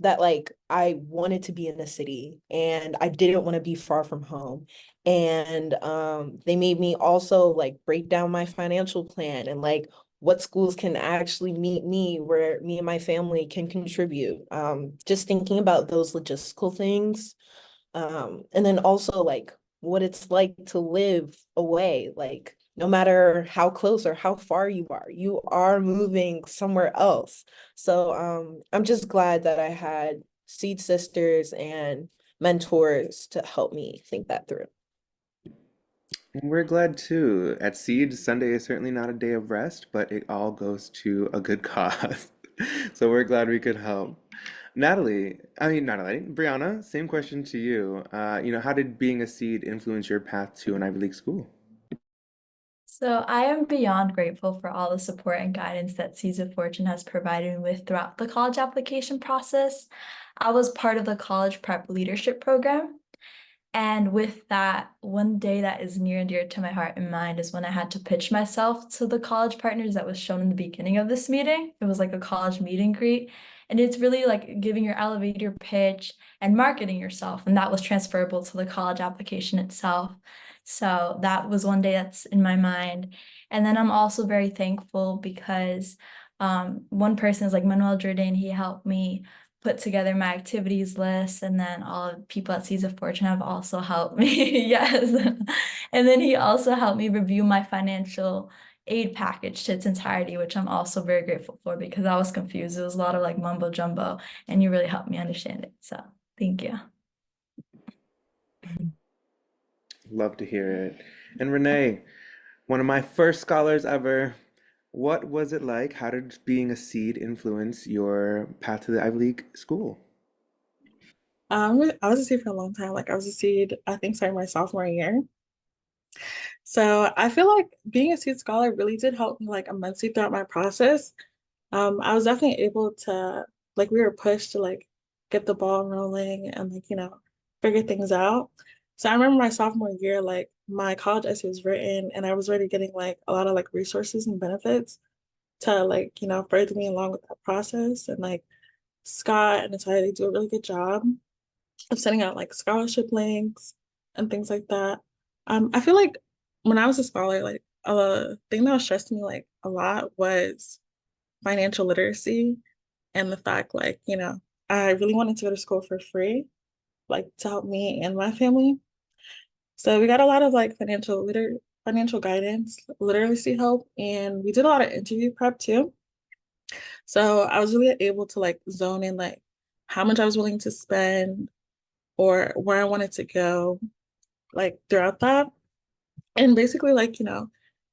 That like I wanted to be in the city and I didn't want to be far from home. And they made me also like break down my financial plan and like what schools can actually meet me where me and my family can contribute. Just thinking about those logistical things. And then also like what it's like to live away, like no matter how close or how far you are moving somewhere else. So I'm just glad that I had Seed Sisters and mentors to help me think that through. We're glad too. At Seed, Sunday is certainly not a day of rest, but it all goes to a good cause. So we're glad we could help. Natalie, Briana, same question to you. How did being a Seed influence your path to an Ivy League school? So I am beyond grateful for all the support and guidance that Seeds of Fortune has provided me with throughout the college application process. I was part of the college prep leadership program. And with that, one day that is near and dear to my heart and mind is when I had to pitch myself to the college partners that was shown in the beginning of this meeting. It was like a college meet and greet. And it's really like giving your elevator pitch and marketing yourself. And that was transferable to the college application itself. So that was one day that's in my mind. And then I'm also very thankful because one person is like Manuel Jordan. He helped me put together my activities list, and then all of the people at Seeds of Fortune have also helped me. Yes. And then he also helped me review my financial aid package to its entirety, which I'm also very grateful for because I was confused. It was a lot of like mumbo jumbo, and you really helped me understand it. So thank you. Love to hear it. And Renee, one of my first scholars ever, what was it like? How did being a Seed influence your path to the Ivy League school? I was a seed for a long time. Like I was a seed, I think starting my sophomore year. So I feel like being a seed scholar really did help me like immensely throughout my process. I was definitely able to like we were pushed to like get the ball rolling and like, figure things out. So I remember my sophomore year, like my college essay was written and I was already getting like a lot of like resources and benefits to like, further me along with that process. And like Scott and Natalie, they do a really good job of sending out like scholarship links and things like that. I feel like when I was a scholar, like a thing that was stressed to me like a lot was financial literacy and the fact like, I really wanted to go to school for free, like to help me and my family. So we got a lot of like financial guidance, literacy help, and we did a lot of interview prep too. So I was really able to like zone in like how much I was willing to spend or where I wanted to go, like throughout that. And basically, like,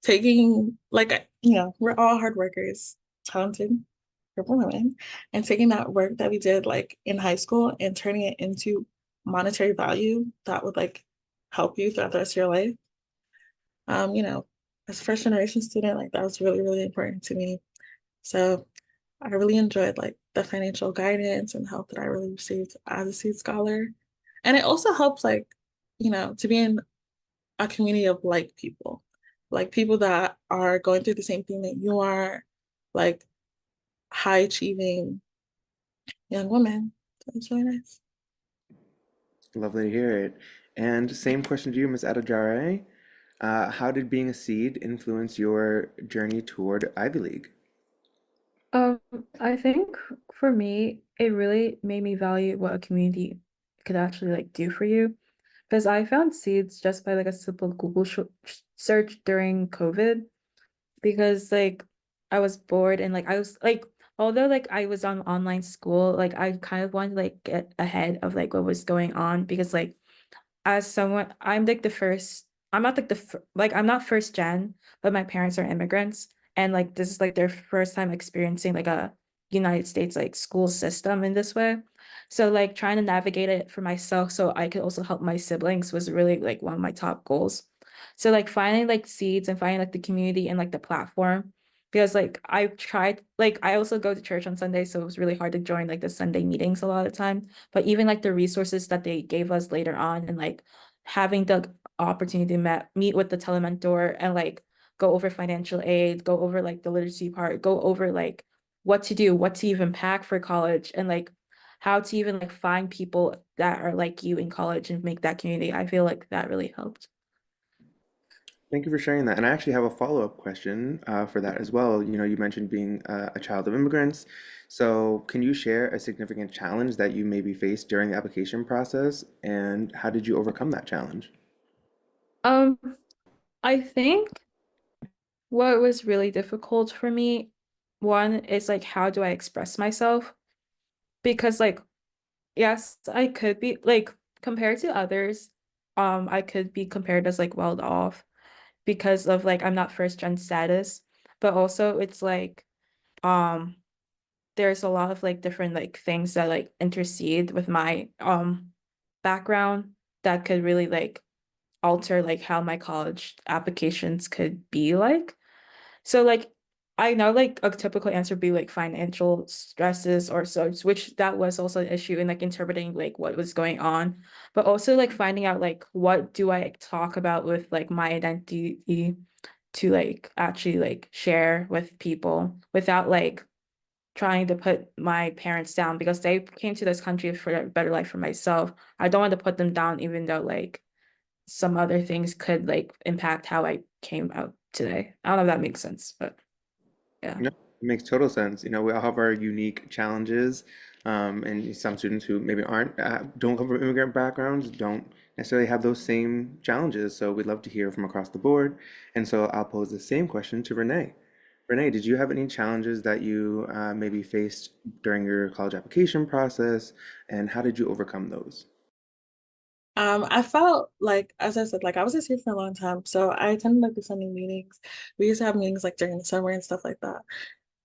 taking, like, we're all hard workers, talented, purple women, and taking that work that we did, like, in high school and turning it into monetary value that would, like, help you throughout the rest of your life. You know, as a first generation student, like, that was really, really important to me. So I really enjoyed, like, the financial guidance and help that I really received as a seed scholar. And it also helps, like, to be in a community of like people that are going through the same thing that you are, like high achieving young women. So it's really nice. Lovely to hear it. And same question to you, Miss Adejare. How did being a Seed influence your journey toward Ivy League? Um, I think for me, it really made me value what a community could actually like do for you. Because I found Seeds just by like a simple Google search during COVID. Because like I was bored and like I was like although like I was on online school, like I kind of wanted to like get ahead of like what was going on because like as someone, I'm like the first, I'm not like like I'm not first gen, but my parents are immigrants, and like this is like their first time experiencing like a United States like school system in this way. So like trying to navigate it for myself so I could also help my siblings was really like one of my top goals. So like finding like seeds and finding like the community and like the platform because like I tried like I also go to church on Sunday, so it was really hard to join like the Sunday meetings a lot of the time. But even like the resources that they gave us later on and like having the opportunity to meet with the telementor and like go over financial aid, go over like the literacy part, go over like what to do, what to even pack for college, and like how to even like find people that are like you in college and make that community. I feel like that really helped. Thank you for sharing that. And I actually have a follow-up question for that as well. You know, you mentioned being a child of immigrants. So, can you share a significant challenge that you maybe faced during the application process, and how did you overcome that challenge? Um, I think what was really difficult for me, one is like how do I express myself? Because like yes, I could be like compared to others, I could be compared as like well off because of like I'm not first gen status, but also it's like um there's a lot of like different like things that like intercede with my background that could really like alter like how my college applications could be like. So like I know like a typical answer would be like financial stresses or such, which that was also an issue in like interpreting like what was going on, but also like finding out like what do I talk about with like my identity to like actually like share with people without like trying to put my parents down because they came to this country for a better life for myself. I don't want to put them down even though like some other things could like impact how I came out today. I don't know if that makes sense, but yeah. No, it makes total sense. You know, we all have our unique challenges, and some students who maybe aren't don't come from immigrant backgrounds don't necessarily have those same challenges. So we'd love to hear from across the board. And so I'll pose the same question to Renee. Renee, did you have any challenges that you maybe faced during your college application process, and how did you overcome those? I felt like, as I said, like I was just here for a long time. So I attended like the Sunday meetings. We used to have meetings like during the summer and stuff like that.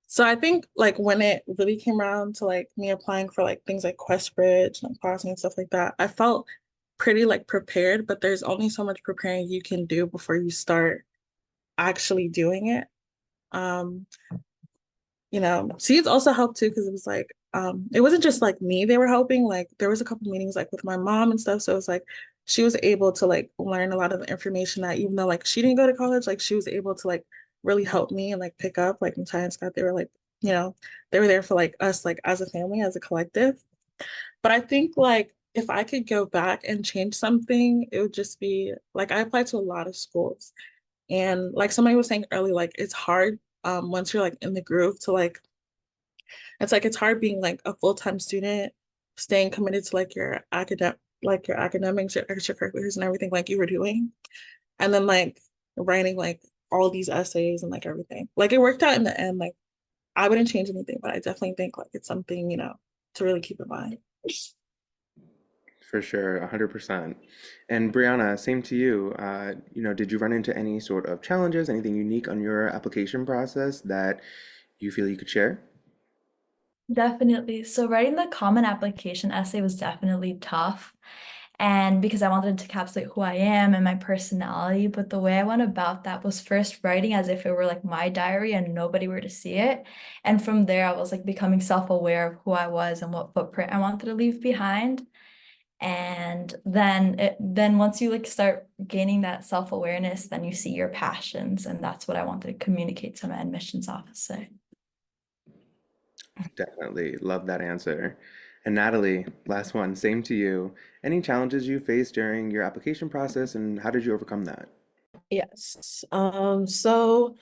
So I think like when it really came around to like me applying for like things like Questbridge and crossing and stuff like that, I felt pretty like prepared, but there's only so much preparing you can do before you start actually doing it. Um, seeds also helped too because it was like it wasn't just like me they were helping, like there was a couple meetings like with my mom and stuff, so it was like she was able to like learn a lot of the information that even though like she didn't go to college, like she was able to like really help me and like pick up like Natalie and Scott. They were like, they were there for like us like as a family, as a collective. But I think like if I could go back and change something, it would just be like I applied to a lot of schools, and like somebody was saying earlier, like it's hard once you're like in the groove to like it's like it's hard being like a full-time student, staying committed to like your academics, your extracurriculars and everything like you were doing. And then like writing like all these essays and like everything. Like it worked out in the end. Like I wouldn't change anything, but I definitely think like it's something, to really keep in mind. For sure, 100%. And Brianna, same to you. Did you run into any sort of challenges, anything unique on your application process that you feel you could share? Definitely. So writing the common application essay was definitely tough. And because I wanted to encapsulate who I am and my personality, but the way I went about that was first writing as if it were like my diary and nobody were to see it. And from there, I was like becoming self-aware of who I was and what footprint I wanted to leave behind. And then once you like start gaining that self-awareness, then you see your passions. And that's what I wanted to communicate to my admissions officer. Definitely love that answer. And Natalie, last one, same to you. Any challenges you faced during your application process, and how did you overcome that? Yes. So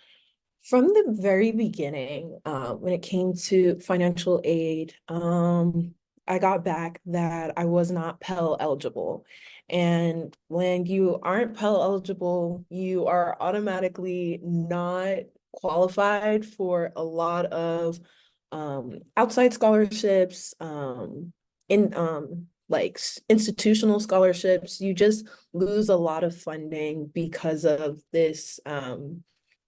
from the very beginning, when it came to financial aid, I got back that I was not Pell eligible. And when you aren't Pell eligible, you are automatically not qualified for a lot of outside scholarships, in like institutional scholarships. You just lose a lot of funding because of this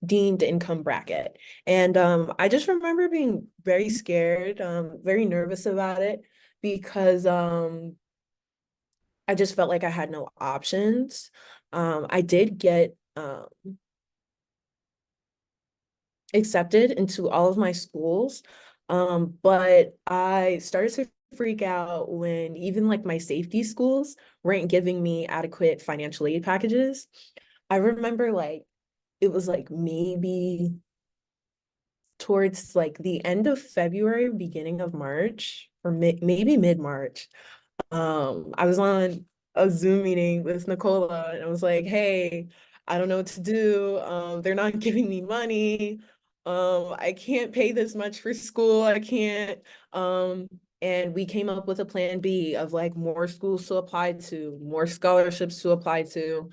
deemed income bracket. And I just remember being very scared, very nervous about it, because I just felt like I had no options. I did get accepted into all of my schools, but I started to freak out when even like my safety schools weren't giving me adequate financial aid packages. I remember like it was like maybe towards like the end of February, beginning of March, or maybe mid-March. I was on a Zoom meeting with Nicola and I was like, hey, I don't know what to do. They're not giving me money. I can't pay this much for school. I can't. And we came up with a plan B of like more schools to apply to, more scholarships to apply to.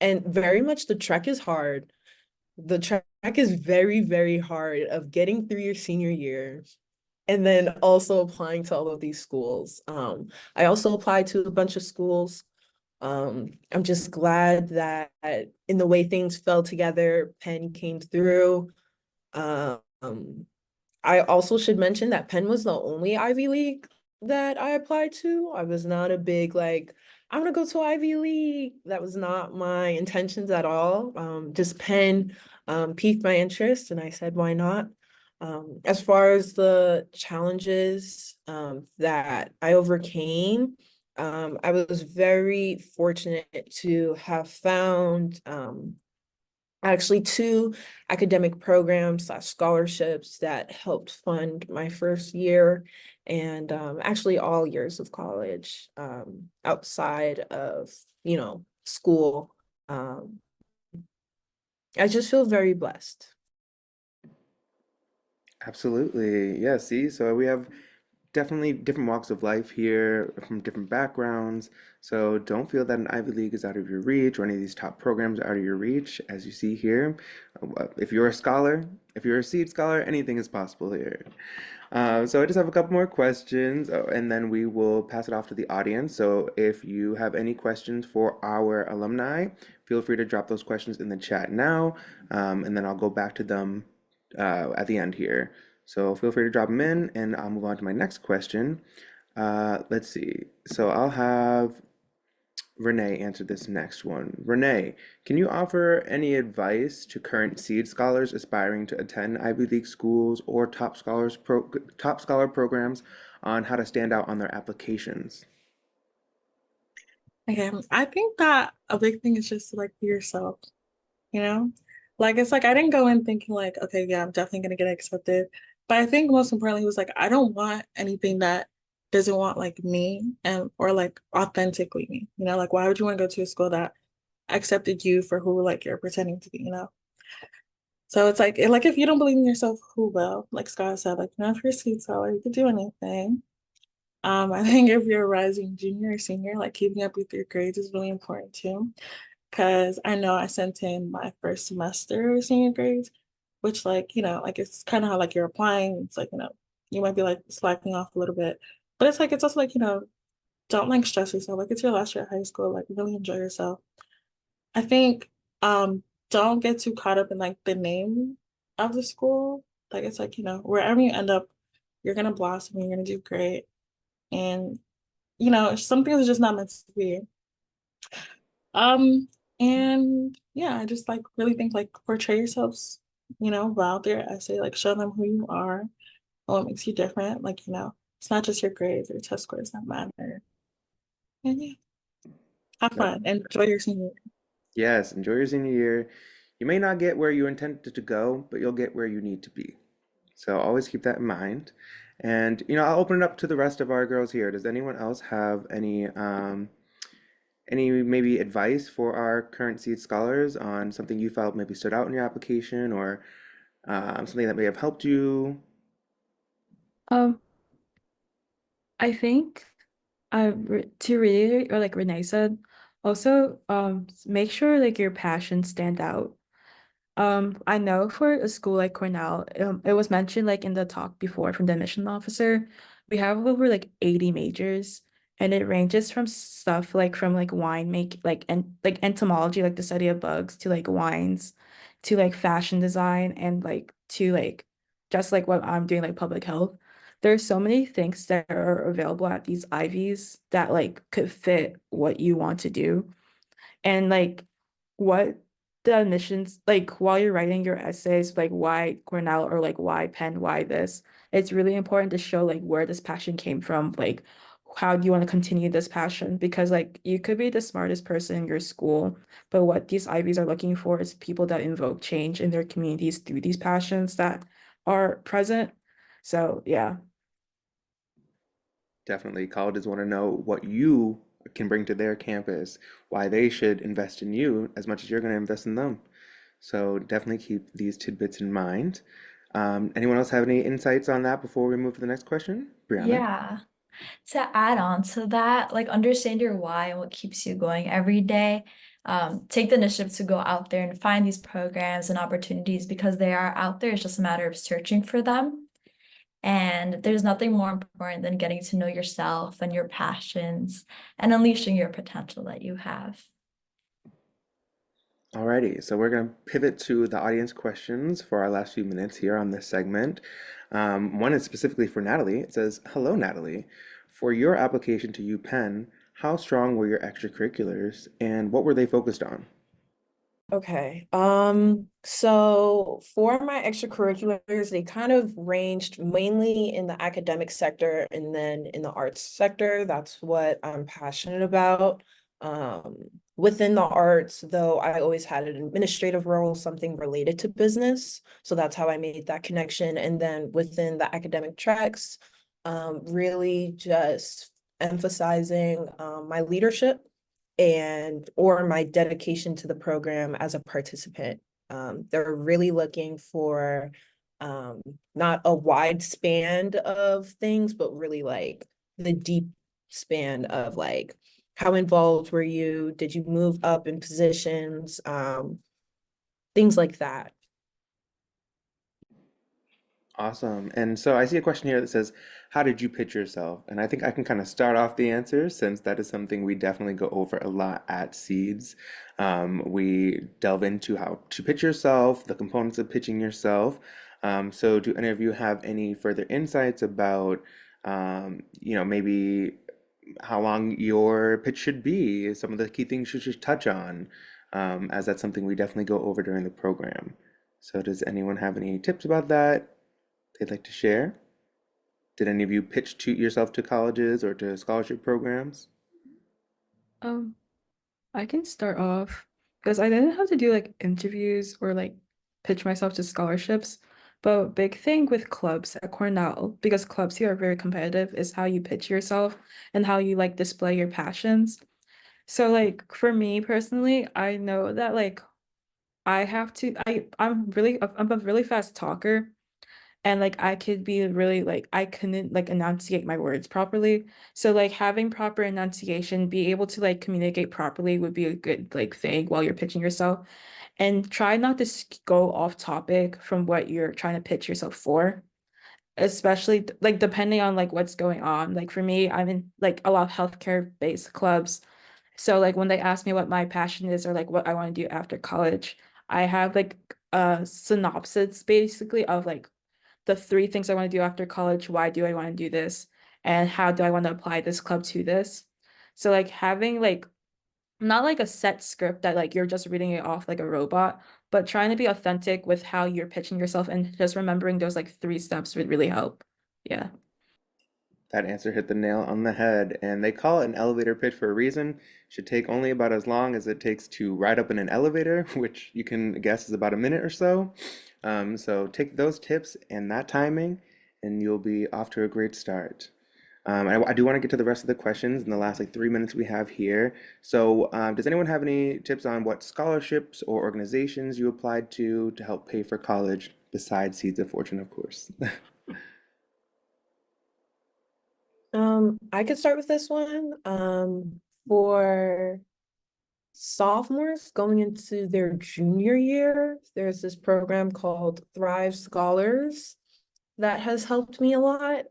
And very much the trek is hard. The trek is very, very hard of getting through your senior year and then also applying to all of these schools. I also applied to a bunch of schools. I'm just glad that in the way things fell together, Penn came through. Um, I also should mention that Penn was the only Ivy League that I applied to. I was not a big like, I'm gonna go to Ivy League. That was not my intentions at all. Just Penn piqued my interest and I said, why not? As far as the challenges that I overcame, I was very fortunate to have found actually two academic programs / scholarships that helped fund my first year and actually all years of college outside of, school. I just feel very blessed. Absolutely. Yeah, see, so we have definitely different walks of life here from different backgrounds. So don't feel that an Ivy League is out of your reach or any of these top programs are out of your reach. As you see here, if you're a scholar, if you're a seed scholar, anything is possible here. So I just have a couple more questions, and then we will pass it off to the audience. So if you have any questions for our alumni, feel free to drop those questions in the chat now, and then I'll go back to them at the end here. So feel free to drop them in, and I'll move on to my next question. Let's see. So I'll have Renee answer this next one. Renee, can you offer any advice to current seed scholars aspiring to attend Ivy League schools or top scholar programs on how to stand out on their applications? Okay, I think that a big thing is just to like be yourself, you know? Like it's like I didn't go in thinking like, okay, yeah, I'm definitely gonna get accepted. But I think most importantly was like I don't want anything that doesn't want like me and or like authentically me. Like why would you want to go to a school that accepted you for who like you're pretending to be? So it's like if you don't believe in yourself, who will? Like Scott said, like if you're a seed seller, you can do anything. I think if you're a rising junior or senior, like keeping up with your grades is really important too. Because I know I sent in my first semester senior grades, which like it's kind of how like you're applying. It's like, you might be like slacking off a little bit. But it's also like, don't like stress yourself. Like it's your last year of high school, like really enjoy yourself. I think don't get too caught up in like the name of the school. Like it's like, wherever you end up, you're gonna blossom, you're gonna do great. And some things are just not meant to be. Um, and yeah, I just like really think like portray yourselves, out there. I say like show them who you are, what makes you different. Like, it's not just your grades or test scores that matter. And yeah, have Yep. fun and enjoy your senior year. Yes, enjoy your senior year. You may not get where you intended to go, but you'll get where you need to be. So always keep that in mind. And I'll open it up to the rest of our girls here. Does anyone else have any maybe advice for our current seed scholars on something you felt maybe stood out in your application or something that may have helped you? Um, I think to reiterate or like Renee said, also make sure like your passions stand out. I know for a school like Cornell, it was mentioned like in the talk before from the admission officer, we have over like 80 majors, and it ranges from stuff like from like wine make like entomology, like the study of bugs, to like wines, to like fashion design, and like to like just like what I'm doing, like public health. There's so many things that are available at these Ivies that like could fit what you want to do. And like what the admissions, like while you're writing your essays, like why Cornell or like why Penn, why this, it's really important to show like where this passion came from, like how do you want to continue this passion? Because like you could be the smartest person in your school, but what these Ivies are looking for is people that invoke change in their communities through these passions that are present. So yeah. Definitely, colleges want to know what you can bring to their campus, why they should invest in you as much as you're going to invest in them. So definitely keep these tidbits in mind. Anyone else have any insights on that before we move to the next question? Briana? Yeah. To add on to that, like understand your why and what keeps you going every day. Take the initiative to go out there and find these programs and opportunities because they are out there. It's just a matter of searching for them. And there's nothing more important than getting to know yourself and your passions and unleashing your potential that you have. Alrighty, so we're going to pivot to the audience questions for our last few minutes here on this segment. One is specifically for Natalie. It says, "Hello, Natalie. For your application to UPenn, how strong were your extracurriculars and what were they focused on?" Okay. So for my extracurriculars, they kind of ranged mainly in the academic sector and then in the arts sector. That's what I'm passionate about. Within the arts, though, I always had an administrative role, something related to business. So that's how I made that connection. And then within the academic tracks, really just emphasizing my leadership and or my dedication to the program as a participant. They're really looking for not a wide span of things, but really like the deep span of like how involved were you? Did you move up in positions? Things like that. Awesome. And so I see a question here that says, "How did you pitch yourself?" And I think I can kind of start off the answer since that is something we definitely go over a lot at Seeds. We delve into how to pitch yourself, the components of pitching yourself. So do any of you have any further insights about, maybe how long your pitch should be, some of the key things you should touch on, as that's something we definitely go over during the program. So does anyone have any tips about that they'd like to share? Did any of you pitch to yourself to colleges or to scholarship programs? Um, I can start off because I didn't have to do like interviews or like pitch myself to scholarships. But big thing with clubs at Cornell, because clubs here are very competitive, is how you pitch yourself and how you like display your passions. So like for me personally, I know that like I have to I'm a really fast talker, and like I could be really like I couldn't like enunciate my words properly. So like having proper enunciation, be able to like communicate properly would be a good like thing while you're pitching yourself. And try not to go off topic from what you're trying to pitch yourself for, especially like depending on like what's going on. Like for me, I'm in like a lot of healthcare based clubs. So like when they ask me what my passion is or like what I want to do after college, I have like a synopsis basically of like the three things I want to do after college, why do I want to do this, and how do I want to apply this club to this. So like having like not like a set script that like you're just reading it off like a robot, but trying to be authentic with how you're pitching yourself and just remembering those like three steps would really help. Yeah. That answer hit the nail on the head, and they call it an elevator pitch for a reason. Should take only about as long as it takes to ride up in an elevator, which you can guess is about a minute or so. So take those tips and that timing, and you'll be off to a great start. I do want to get to the rest of the questions in the last like 3 minutes we have here. So, does anyone have any tips on what scholarships or organizations you applied to help pay for college besides Seeds of Fortune, of course? I could start with this one. For sophomores going into their junior year, there's this program called Thrive Scholars that has helped me a lot.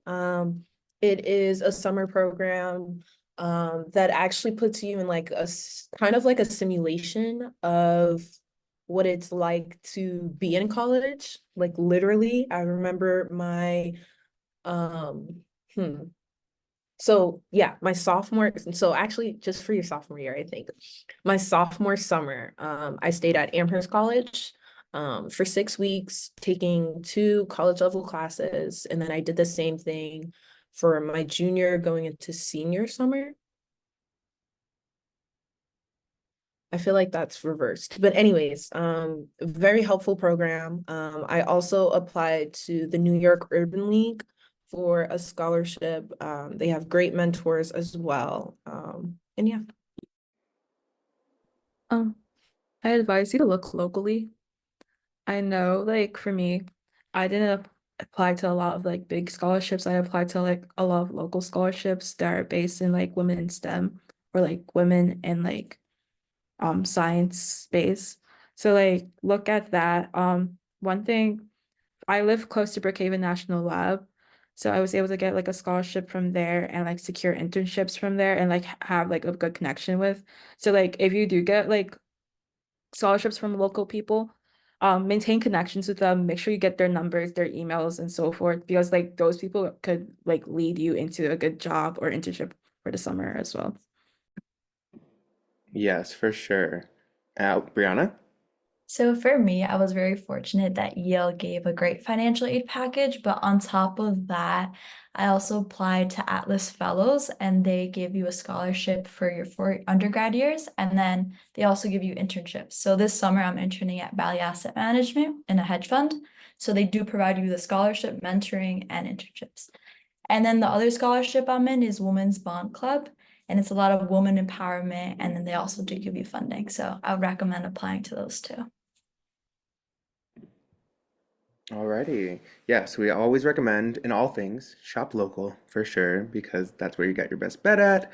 It is a summer program that actually puts you in like a kind of like a simulation of what it's like to be in college. Like literally, I remember my so yeah, my sophomore, so actually just for your sophomore year, I think, my sophomore summer, I stayed at Amherst College for 6 weeks, taking 2 college level classes. And then I did the same thing for my junior going into senior summer. I feel like that's reversed. But anyways, very helpful program. I also applied to the New York Urban League for a scholarship. They have great mentors as well. And yeah. I advise you to look locally. I know, like for me, I didn't apply to a lot of like big scholarships. I applied to like a lot of local scholarships that are based in like women in STEM or like women in like science space. So like look at that. One thing, I live close to Brookhaven National Lab, so I was able to get like a scholarship from there and like secure internships from there and like have like a good connection with. So like if you do get like scholarships from local people, maintain connections with them, make sure you get their numbers, their emails, and so forth, because like those people could like lead you into a good job or internship for the summer as well. Yes, for sure. Briana? So for me, I was very fortunate that Yale gave a great financial aid package, but on top of that, I also applied to Atlas Fellows and they give you a scholarship for your 4 undergrad years, and then they also give you internships. So this summer I'm interning at Valley Asset Management in a hedge fund. So they do provide you the scholarship, mentoring, and internships. And then the other scholarship I'm in is Women's Bond Club, and it's a lot of woman empowerment, and then they also do give you funding. So I would recommend applying to those too. Alrighty. Yes, we always recommend in all things shop local for sure because that's where you get your best bet at.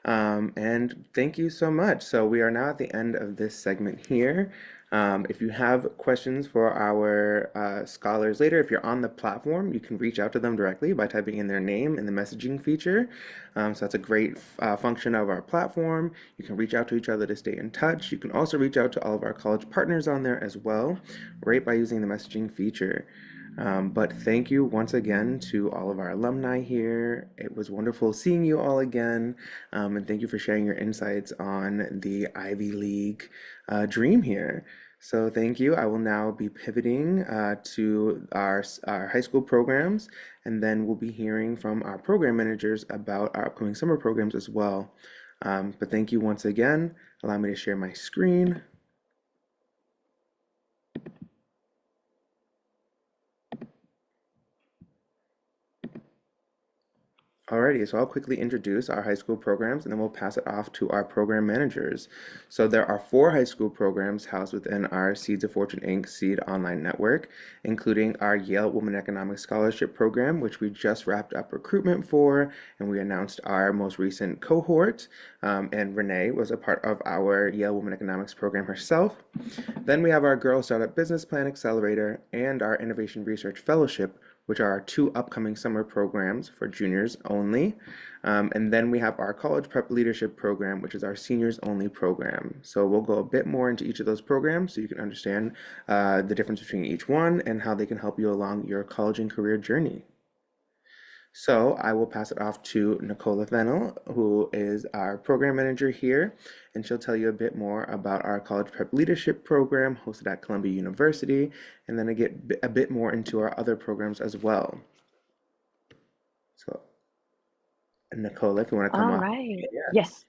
And thank you so much. So we are now at the end of this segment here. If you have questions for our scholars later, if you're on the platform, you can reach out to them directly by typing in their name in the messaging feature. So that's a great function of our platform. You can reach out to each other to stay in touch. You can also reach out to all of our college partners on there as well, right by using the messaging feature. But thank you once again to all of our alumni here. It was wonderful seeing you all again. And thank you for sharing your insights on the Ivy League dream here. So thank you. I will now be pivoting to our high school programs, and then we'll be hearing from our program managers about our upcoming summer programs as well. But thank you once again. Allow me to share my screen. Alrighty, so I'll quickly introduce our high school programs and then we'll pass it off to our program managers. So there are 4 high school programs housed within our Seeds of Fortune Inc. Seed Online Network, including our Yale Women Economics Scholarship Program, which we just wrapped up recruitment for, and we announced our most recent cohort, and Renee was a part of our Yale Women Economics program herself. Then we have our Girl Startup Business Plan Accelerator and our Innovation Research Fellowship, which are our 2 upcoming summer programs for juniors only. And then we have our College Prep Leadership Program, which is our seniors only program. So we'll go a bit more into each of those programs so you can understand the difference between each one and how they can help you along your college and career journey. So I will pass it off to Nicola Fennell, who is our program manager here, and she'll tell you a bit more about our College Prep Leadership Program hosted at Columbia University, and then I get a bit more into our other programs as well. So, Nicola, if you want to come All up. right. Yes.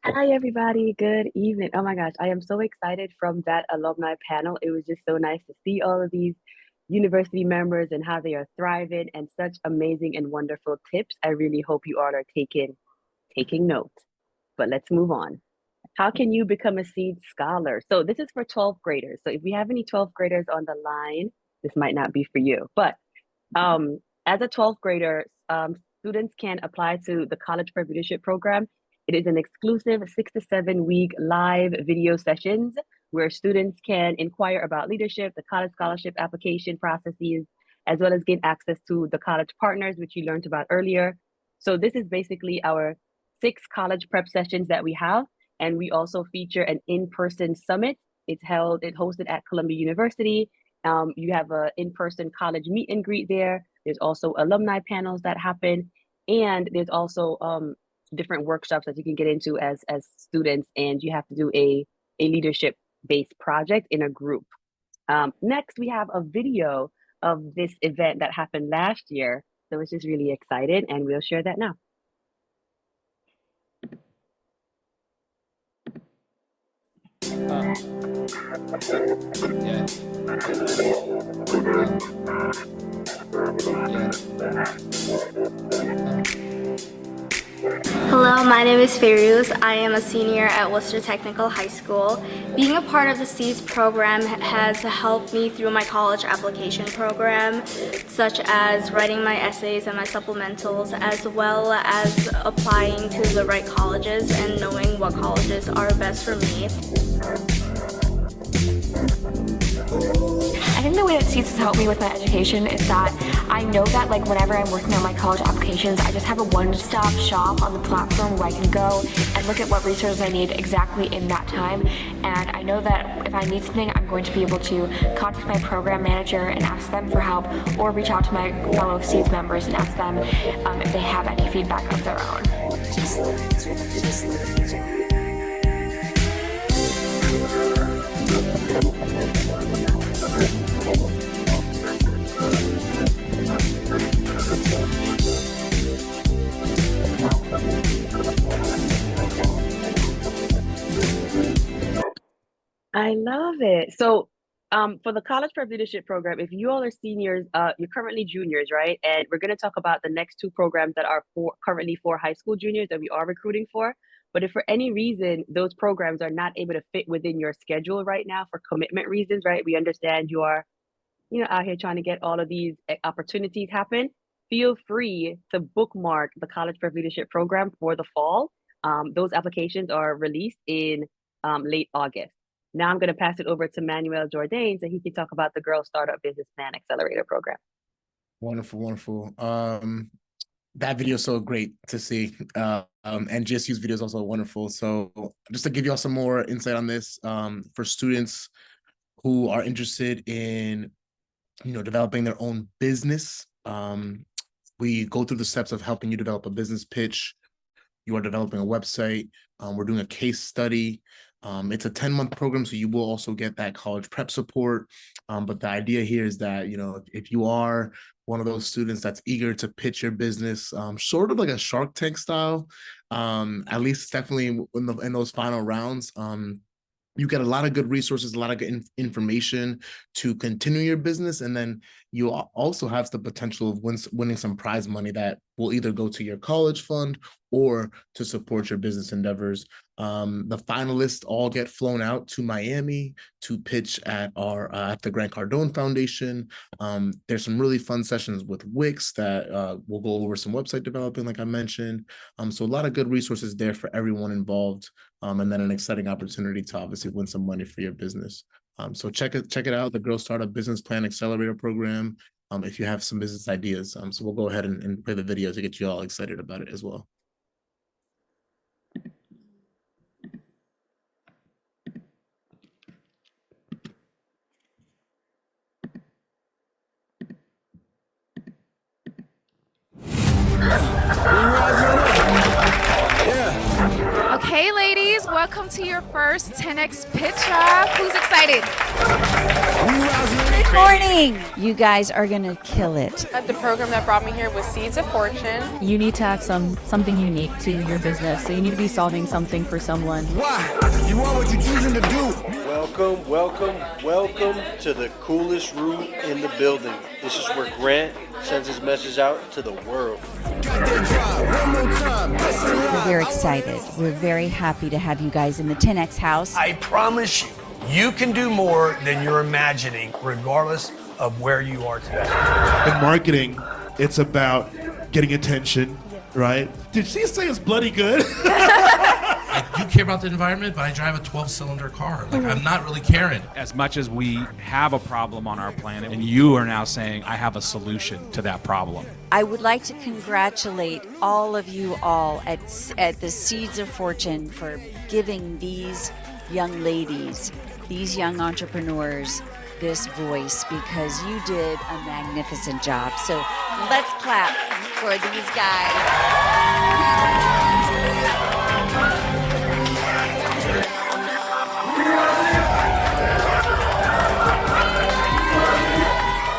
Hi, everybody. Good evening. Oh my gosh, I am so excited from that alumni panel. It was just so nice to see all of these university members and how they are thriving and such amazing and wonderful tips. I really hope you all are taking notes. But let's move on. How can you become a Seed Scholar? So this is for 12th graders. So if we have any 12th graders on the line, this might not be for you. But as a 12th grader, students can apply to the College Prep Leadership Program. It is an exclusive 6 to 7 week live video sessions where students can inquire about leadership, the college scholarship application processes, as well as gain access to the college partners, which you learned about earlier. So this is basically our 6 college prep sessions that we have. And we also feature an in-person summit. It's hosted at Columbia University. You have an in-person college meet and greet there. There's also alumni panels that happen. And there's also different workshops that you can get into as students, and you have to do a leadership-based project in a group. Next, we have a video of this event that happened last year. So it's just really excited, and we'll share that now. Hello, my name is Fairuz. I am a senior at Worcester Technical High School. Being a part of the SEEDS program has helped me through my college application program, such as writing my essays and my supplementals, as well as applying to the right colleges and knowing what colleges are best for me. I think the way that SEEDS has helped me with my education is that I know that like whenever I'm working on my college applications, I just have a one-stop shop on the platform where I can go and look at what resources I need exactly in that time. And I know that if I need something, I'm going to be able to contact my program manager and ask them for help, or reach out to my fellow SEEDS members and ask them if they have any feedback of their own. I love it. So for the College Prep Leadership Program, if you all are seniors, you're currently juniors, right? And we're going to talk about the next 2 programs that are currently for high school juniors that we are recruiting for. But if for any reason those programs are not able to fit within your schedule right now for commitment reasons, right? We understand you are, out here trying to get all of these opportunities happen. Feel free to bookmark the College Prep Leadership Program for the fall. Those applications are released in late August. Now I'm going to pass it over to Manuel Jourdain so he can talk about the Girl Startup Business Plan Accelerator Program. Wonderful, wonderful. That video is so great to see. And GSU's video is also wonderful. So just to give y'all some more insight on this, for students who are interested in, developing their own business, we go through the steps of helping you develop a business pitch. You are developing a website. We're doing a case study. It's a 10-month program, so you will also get that college prep support. But the idea here is that, if you are one of those students that's eager to pitch your business, sort of like a Shark Tank style, at least definitely in those final rounds, you get a lot of good resources, a lot of good information to continue your business. And then you also have the potential of winning some prize money that will either go to your college fund or to support your business endeavors. The finalists all get flown out to Miami to pitch at the Grant Cardone Foundation. There's some really fun sessions with Wix that will go over some website developing, like I mentioned. So a lot of good resources there for everyone involved. And then an exciting opportunity to obviously win some money for your business. So check it out, the Girl Startup Business Plan Accelerator Program, if you have some business ideas. So we'll go ahead and play the video to get you all excited about it as well. Okay, ladies, welcome to your first 10X pitch up. Who's excited? Good morning. You guys are going to kill it. The program that brought me here was Seeds of Fortune. You need to have something unique to your business. So you need to be solving something for someone. Why? You are what you're choosing to do. Welcome, welcome, welcome to the coolest room in the building. This is where Grant sends his message out to the world. We're very excited. We're very happy to have you guys in the 10X house. I promise you, you can do more than you're imagining, regardless of where you are today. In marketing, it's about getting attention, right? Did she say it's bloody good? You care about the environment, but I drive a 12-cylinder car. Like, I'm not really caring. As much as we have a problem on our planet, and you are now saying, I have a solution to that problem. I would like to congratulate all of you all at the Seeds of Fortune for giving these young ladies, these young entrepreneurs, this voice, because you did a magnificent job. So let's clap for these guys.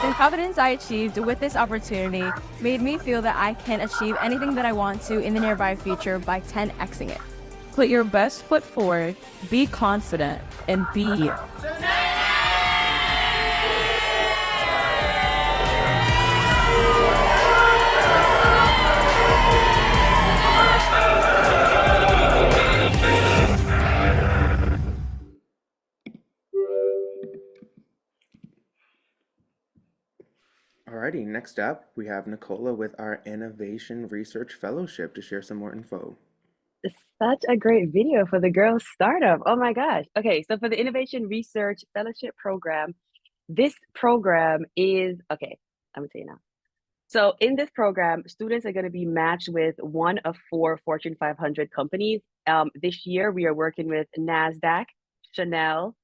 The confidence I achieved with this opportunity made me feel that I can achieve anything that I want to in the nearby future by 10xing it. Put your best foot forward, be confident, and be you. Alrighty, next up, we have Nicola with our Innovation Research Fellowship to share some more info. Such a great video for the Girls Startup. Oh my gosh. Okay, so for the Innovation Research Fellowship Program, this program is, okay, I'm gonna tell you now. So in this program, students are going to be matched with one of 4 Fortune 500 companies. This year, we are working with NASDAQ, Chanel,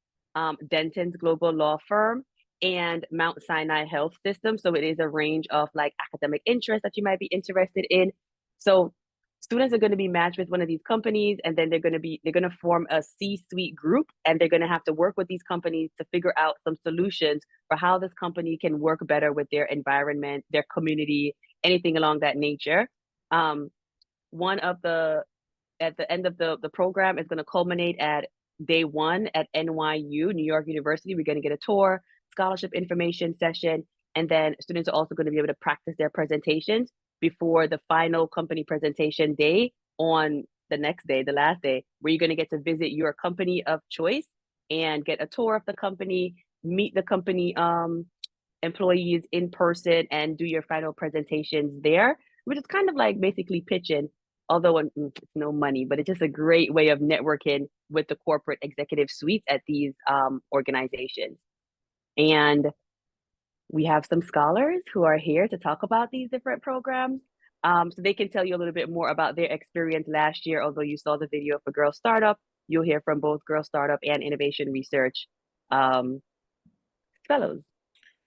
Denton's Global Law Firm, and Mount Sinai Health System. So it is a range of like academic interests that you might be interested in. So students are going to be matched with one of these companies, and then they're going to form a C-suite group, and they're going to have to work with these companies to figure out some solutions for how this company can work better with their environment, their community, anything along that nature. At the end of the program is going to culminate at day 1 at NYU, New York University. We're going to get a tour, scholarship information session, and then students are also going to be able to practice their presentations before the final company presentation day on the next day, the last day, where you're going to get to visit your company of choice and get a tour of the company, meet the company employees in person, and do your final presentations there, which is kind of like basically pitching, although it's no money, but it's just a great way of networking with the corporate executive suites at these organizations. And we have some scholars who are here to talk about these different programs. So they can tell you a little bit more about their experience last year. Although you saw the video for Girl Startup, you'll hear from both Girl Startup and Innovation Research fellows.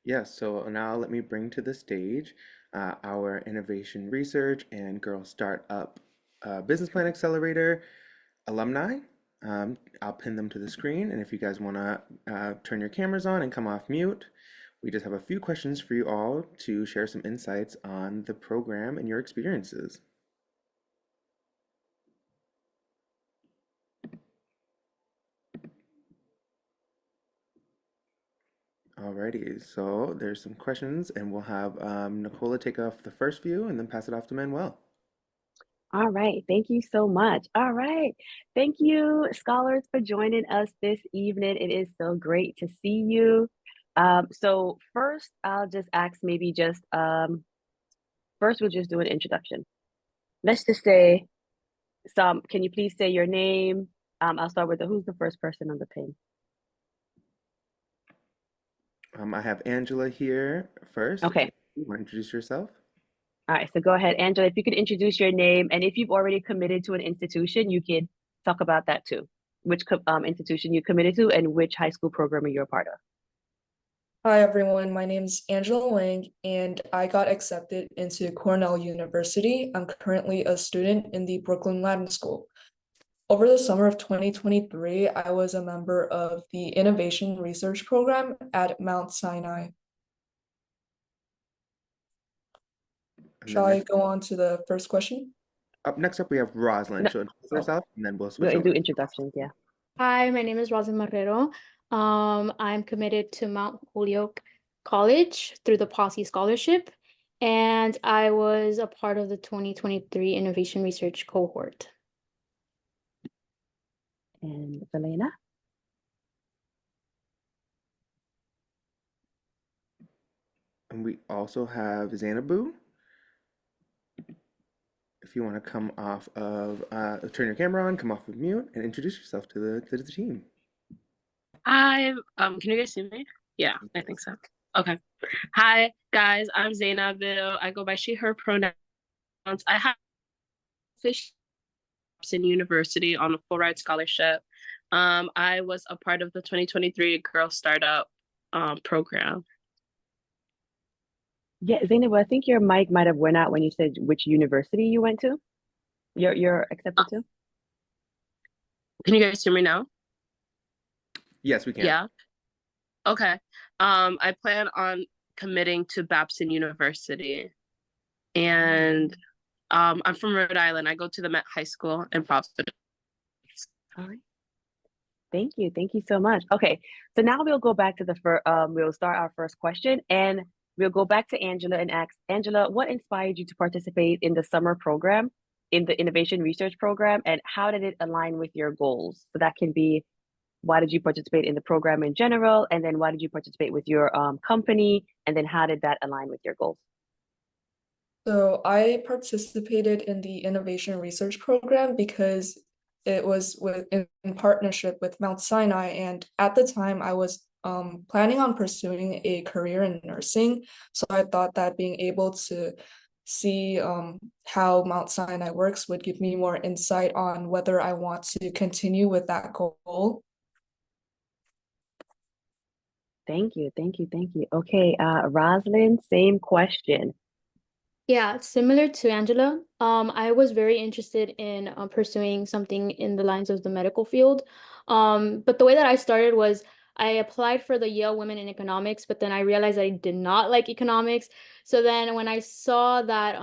Yes, so now let me bring to the stage our Innovation Research and Girl Startup Business Plan Accelerator alumni. I'll pin them to the screen, and if you guys want to turn your cameras on and come off mute. We just have a few questions for you all to share some insights on the program and your experiences. Alrighty, so there's some questions, and we'll have Nicola take off the first few and then pass it off to Manuel. All right, thank you so much. All right, thank you, scholars, for joining us this evening. It is so great to see you. So first, I'll just ask maybe just, first we'll just do an introduction. Let's just say can you please say your name? I'll start with who's the first person on the pin? I have Angela here first. Okay. You want to introduce yourself? All right, so go ahead, Angela, if you could introduce your name, and if you've already committed to an institution, you could talk about that too. Which institution you committed to and which high school program you're a part of. Hi everyone, my name is Angela Wang and I got accepted into Cornell University. I'm currently a student in the Brooklyn Latin School. Over the summer of 2023, I was a member of the Innovation Research Program at Mount Sinai. Shall I go on to the first question? Next up, we have Rosalind. She'll introduce herself, and then we'll switch over. Do introductions, yeah. Hi, my name is Rosalind Marrero. I'm committed to Mount Holyoke College through the Posse Scholarship, and I was a part of the 2023 Innovation Research Cohort. And Elena? And we also have Xanabu. if you want to come off of, turn your camera on, come off of mute, and introduce yourself to the team. Hi, can you guys see me? Yeah, I think so. Okay. Hi, guys. I'm Zainab. I go by she, her pronouns. I have fish in university on a full ride scholarship. I was a part of the 2023 Girl Startup program. Yeah, Zainab, I think your mic might have went out when you said which university you went to. You're accepted to? Can you guys hear me now? Yes, we can. Yeah. Okay. I plan on committing to Babson University, and I'm from Rhode Island. I go to the Met High School in Providence. All right. Thank you. Thank you so much. Okay, so now we'll go back to we'll start our first question, and we'll go back to Angela and ask Angela, what inspired you to participate in the summer program, in the innovation research program, and how did it align with your goals? So that can be, why did you participate in the program in general, and then why did you participate with your company, and then how did that align with your goals? So I participated in the innovation research program because it was in partnership with Mount Sinai, and at the time I was planning on pursuing a career in nursing. So I thought that being able to see how Mount Sinai works would give me more insight on whether I want to continue with that goal. Thank you, thank you, thank you. Okay, Roslyn, same question. Yeah, similar to Angela, I was very interested in pursuing something in the lines of the medical field. But the way that I started was I applied for the Yale Women in Economics, but then I realized I did not like economics. So then when I saw that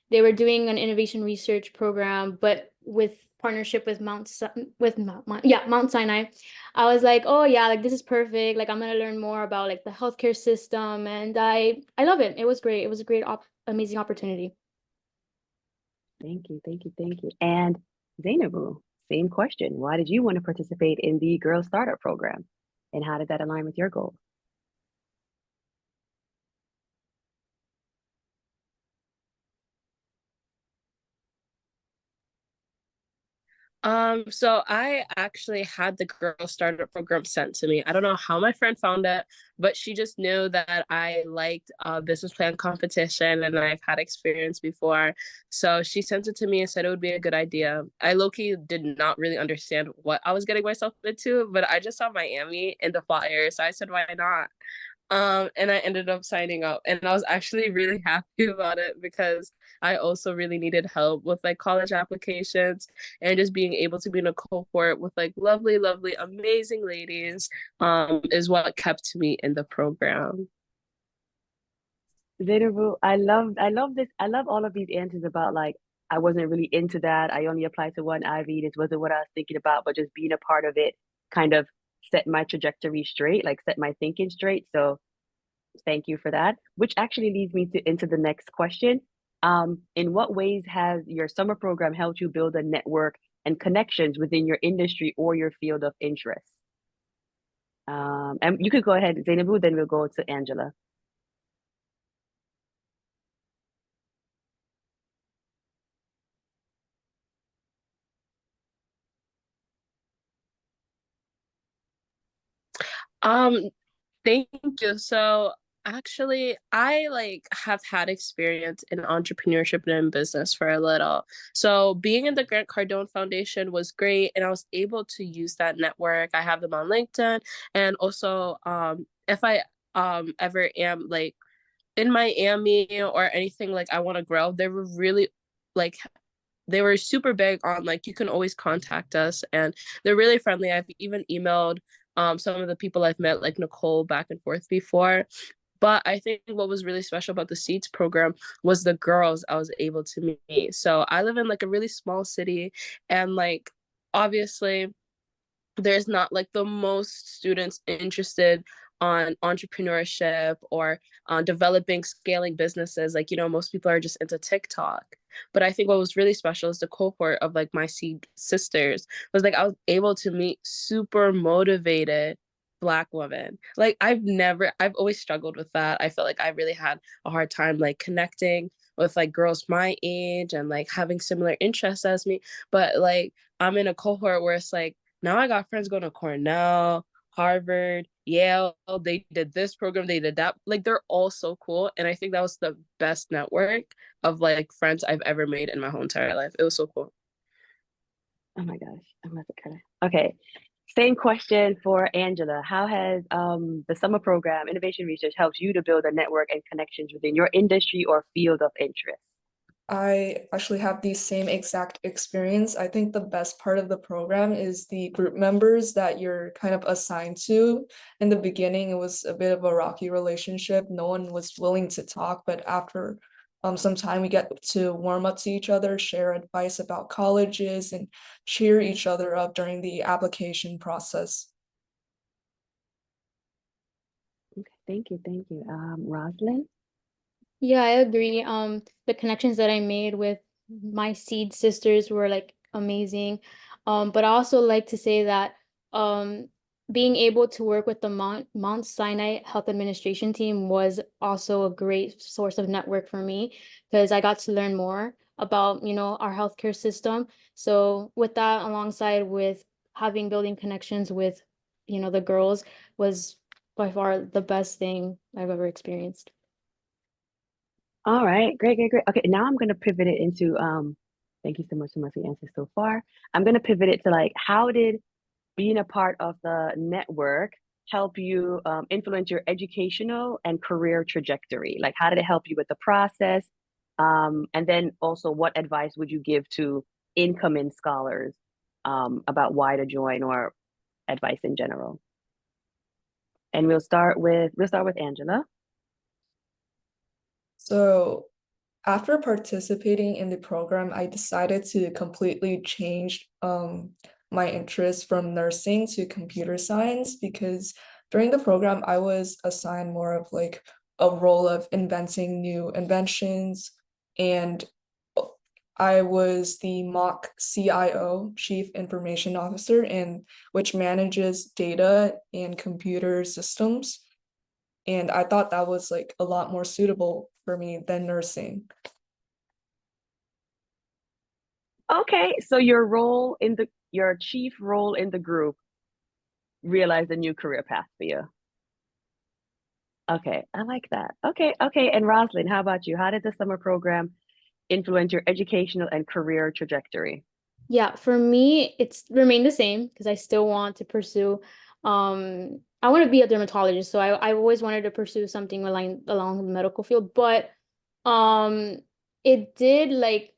they were doing an innovation research program, but with partnership with Mount Sinai, I was like, oh yeah, like this is perfect. Like I'm gonna learn more about like the healthcare system, and I love it. It was great. It was a great amazing opportunity. Thank you, thank you, thank you. And Zainabu, same question. Why did you want to participate in the Girl Startup program? And how did that align with your goals? So I actually had the Girl Startup program sent to me. I don't know how my friend found it, but she just knew that I liked business plan competition and I've had experience before. So she sent it to me and said it would be a good idea. I low-key did not really understand what I was getting myself into, but I just saw Miami in the flyer, so I said, why not? And I ended up signing up, and I was actually really happy about it because I also really needed help with like college applications, and just being able to be in a cohort with like lovely, lovely, amazing ladies is what kept me in the program. Zainabu, I love this. I love all of these answers about like, I wasn't really into that. I only applied to one Ivy. This wasn't what I was thinking about, but just being a part of it kind of set my trajectory straight, like set my thinking straight. So thank you for that, which actually leads me into the next question. In what ways has your summer program helped you build a network and connections within your industry or your field of interest? And you could go ahead, Zainabu, then we'll go to Angela. Thank you. So actually, I like have had experience in entrepreneurship and in business for a little. So being in the Grant Cardone Foundation was great, and I was able to use that network. I have them on LinkedIn, and also if I ever am like in Miami or anything like I want to grow, they were really like they were super big on like you can always contact us, and they're really friendly. I've even emailed some of the people I've met, like Nicole, back and forth before. But I think what was really special about the Seeds program was the girls I was able to meet. So I live in like a really small city, and like obviously there's not like the most students interested on entrepreneurship or on developing scaling businesses. Like, you know, most people are just into TikTok. But I think what was really special is the cohort of like my seed sisters was like I was able to meet super motivated Black women. Like I've always struggled with that. I felt like I really had a hard time like connecting with like girls my age and like having similar interests as me. But like I'm in a cohort where it's like now I got friends going to Cornell, Harvard, Yale. They did this program, they did that. Like they're all so cool. And I think that was the best network of like friends I've ever made in my whole entire life. It was so cool. Oh my gosh, I'm about to cry. Okay, same question for Angela. How has the summer program, Innovation Research, helped you to build a network and connections within your industry or field of interest? I actually have the same exact experience. I think the best part of the program is the group members that you're kind of assigned to. In the beginning, it was a bit of a rocky relationship. No one was willing to talk, but after some time, we get to warm up to each other, share advice about colleges, and cheer each other up during the application process. Okay, thank you, thank you. Roslyn? Yeah, I agree. The connections that I made with my seed sisters were like amazing. But I also like to say that being able to work with the Mount Sinai Health Administration team was also a great source of network for me because I got to learn more about, our healthcare system. So with that, alongside with having building connections with, the girls was by far the best thing I've ever experienced. All right, great, great, great. Okay, now I'm gonna pivot it into thank you so much for your answers so far. I'm gonna pivot it to like how did being a part of the network help you influence your educational and career trajectory? Like how did it help you with the process? And then also what advice would you give to incoming scholars about why to join or advice in general? And we'll start with Angela. So after participating in the program, I decided to completely change my interest from nursing to computer science because during the program, I was assigned more of like a role of inventing new inventions, and I was the mock CIO, Chief Information Officer, and which manages data and computer systems. And I thought that was like a lot more suitable for me than nursing. Okay, so your chief role in the group realized a new career path for you. Okay, I like that. Okay, okay. And Roslyn, how about you? How did the summer program influence your educational and career trajectory? Yeah, for me, it's remained the same because I still want to pursue. I want to be a dermatologist, so I always wanted to pursue something along the medical field. But um, it did like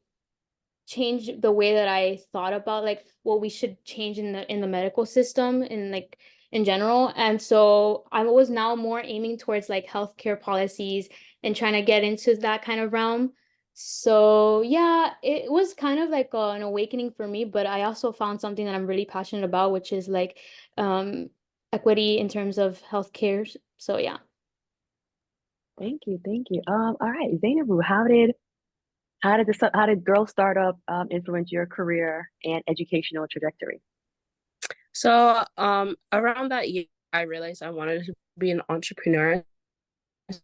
change the way that I thought about like what we should change in the medical system and like in general. And so I was now more aiming towards like healthcare policies and trying to get into that kind of realm. So yeah, it was kind of like an awakening for me, but I also found something that I'm really passionate about, which is like um equity in terms of healthcare. So yeah. Thank you, thank you. All right, Zainabu, how did Girl Startup influence your career and educational trajectory? So around that year, I realized I wanted to be an entrepreneur.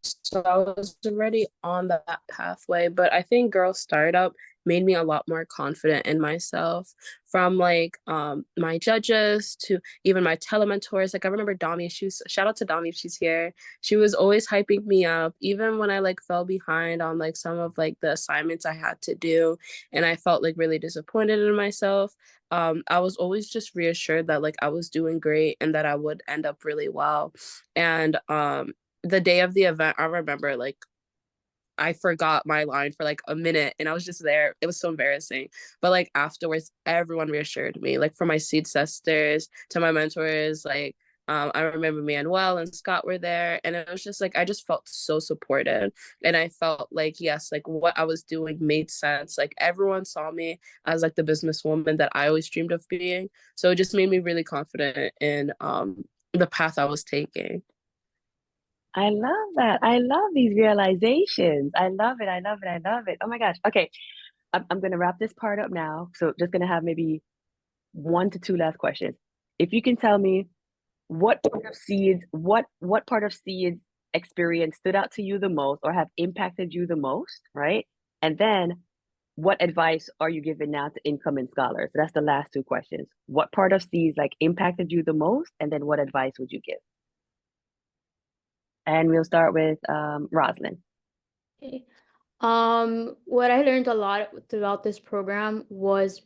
So I was already on that pathway, but I think Girl Startup made me a lot more confident in myself, from like my judges to even my telementors. Like I remember Dami, shout out to Dami if she's here. She was always hyping me up, even when I like fell behind on like some of like the assignments I had to do and I felt like really disappointed in myself. I was always just reassured that like I was doing great and that I would end up really well. And the day of the event, I remember like I forgot my line for like a minute and I was just there. It was so embarrassing. But like afterwards, everyone reassured me, like from my seed sisters to my mentors. Like I remember Manuel and Scott were there. And it was just like I just felt so supported. And I felt like, yes, like what I was doing made sense. Like everyone saw me as like the businesswoman that I always dreamed of being. So it just made me really confident in the path I was taking. I love that. I love these realizations. I love it. I love it. I love it. Oh my gosh. Okay. I'm going to wrap this part up now. So just going to have maybe 1 to 2 last questions. If you can tell me what part of seeds experience stood out to you the most or have impacted you the most, right? And then what advice are you giving now to incoming scholars? That's the last two questions. What part of Seeds like impacted you the most? And then what advice would you give? And we'll start with Roslyn. Okay. What I learned a lot throughout this program was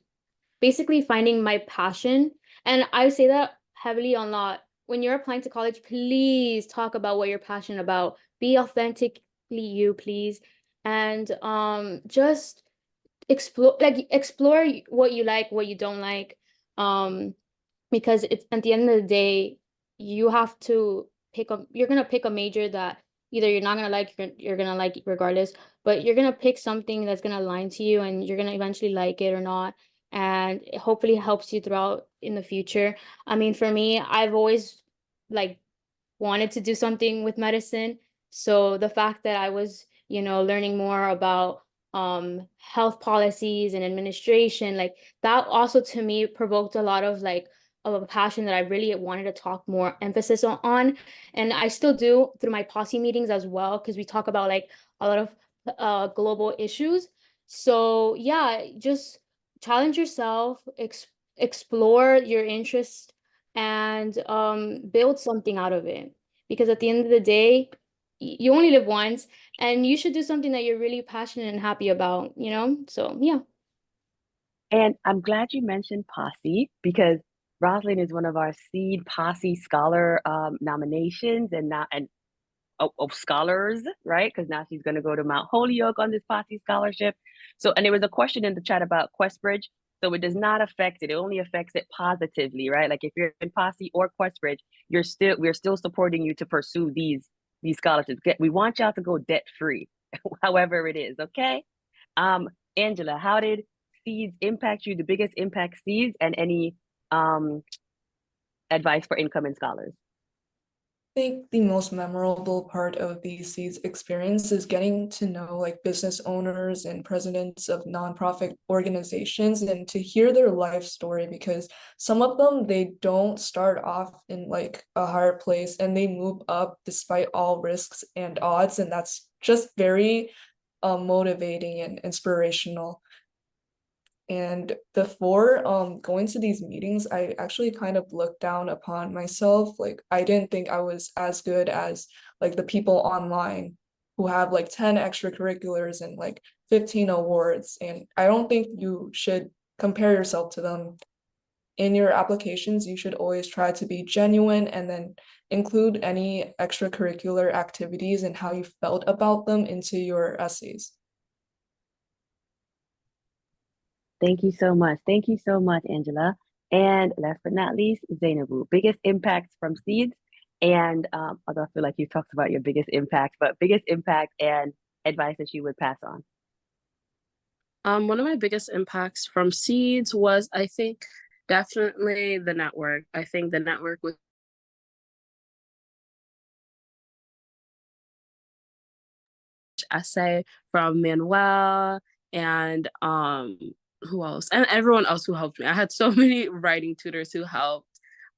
basically finding my passion. And I say that heavily on lot. When you're applying to college, please talk about what you're passionate about. Be authentically you, please. And just explore what you like, what you don't like. Because it's at the end of the day, you have to you're gonna pick a major that either you're not gonna like, you're gonna like regardless, but you're gonna pick something that's gonna align to you and you're gonna eventually like it or not. And it hopefully helps you throughout in the future. I mean, for me, I've always like wanted to do something with medicine. So the fact that I was, learning more about health policies and administration, like that also to me provoked a lot of a passion that I really wanted to talk more emphasis on. And I still do through my posse meetings as well, because we talk about like a lot of global issues. So yeah, just challenge yourself, explore your interests, and build something out of it. Because at the end of the day, you only live once, and you should do something that you're really passionate and happy about, So yeah. And I'm glad you mentioned Posse because Rosalind is one of our Seed Posse Scholar nominations and of scholars, right? Because now she's going to go to Mount Holyoke on this Posse scholarship. So, and there was a question in the chat about Questbridge. So it does not affect it. It only affects it positively, right? Like if you're in Posse or Questbridge, we're still supporting you to pursue these scholarships. We want y'all to go debt free, however it is. Okay. Angela, how did Seeds impact you? The biggest impact Seeds and any advice for incoming scholars? I think the most memorable part of the Seeds experience is getting to know like business owners and presidents of nonprofit organizations and to hear their life story, because some of them, they don't start off in like a hard place and they move up despite all risks and odds, and that's just very motivating and inspirational. And before going to these meetings, I actually kind of looked down upon myself. Like I didn't think I was as good as like the people online who have like 10 extracurriculars and like 15 awards. And I don't think you should compare yourself to them. In your applications, you should always try to be genuine and then include any extracurricular activities and how you felt about them into your essays. Thank you so much. Thank you so much, Angela. And last but not least, Zainabu, biggest impacts from Seeds. And although I feel like you talked about your biggest impact, but biggest impact and advice that you would pass on. One of my biggest impacts from Seeds was, I think, definitely the network. I think the network with essay from Manuel and who else? And everyone else who helped me. I had so many writing tutors who helped.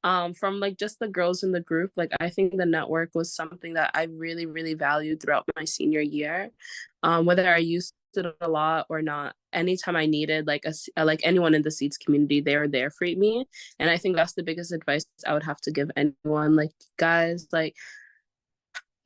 From like just the girls in the group, like I think the network was something that I really, really valued throughout my senior year. Whether I used it a lot or not, anytime I needed like like anyone in the Seeds community, they were there for me. And I think that's the biggest advice I would have to give anyone. Like, guys, like,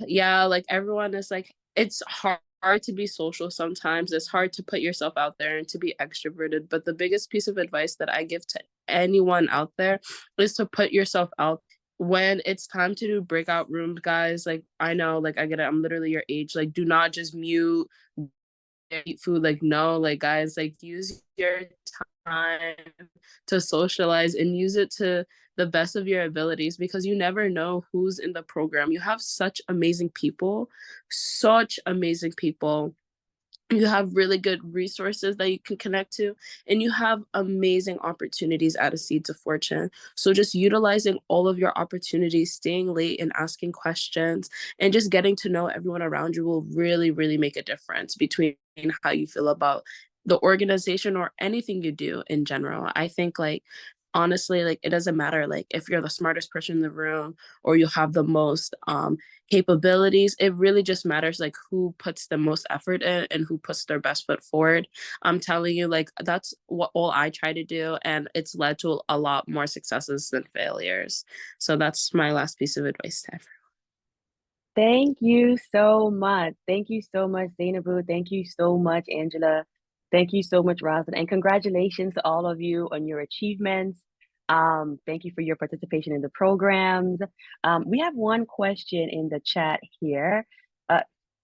yeah, like everyone is like, it's hard to be social sometimes. It's hard to put yourself out there and to be extroverted. But the biggest piece of advice that I give to anyone out there is to put yourself out. When it's time to do breakout rooms, guys, like I know, like I get it, I'm literally your age. Like, do not just mute, eat food. Like, no, like guys, like use your time to socialize and use it to the best of your abilities, because you never know who's in the program. You have such amazing people, you have really good resources that you can connect to, and you have amazing opportunities at a Seeds of Fortune. So just utilizing all of your opportunities, staying late and asking questions, and just getting to know everyone around you will really, really make a difference between how you feel about the organization or anything you do in general. I think like honestly, like it doesn't matter like if you're the smartest person in the room or you have the most capabilities. It really just matters like who puts the most effort in and who puts their best foot forward. I'm telling you, like that's what all I try to do, and it's led to a lot more successes than failures. So that's my last piece of advice to everyone. Thank you so much. Thank you so much, Zainabu. Thank you so much, Angela. Thank you so much, Rosin. And congratulations to all of you on your achievements. Thank you for your participation in the programs. We have one question in the chat here.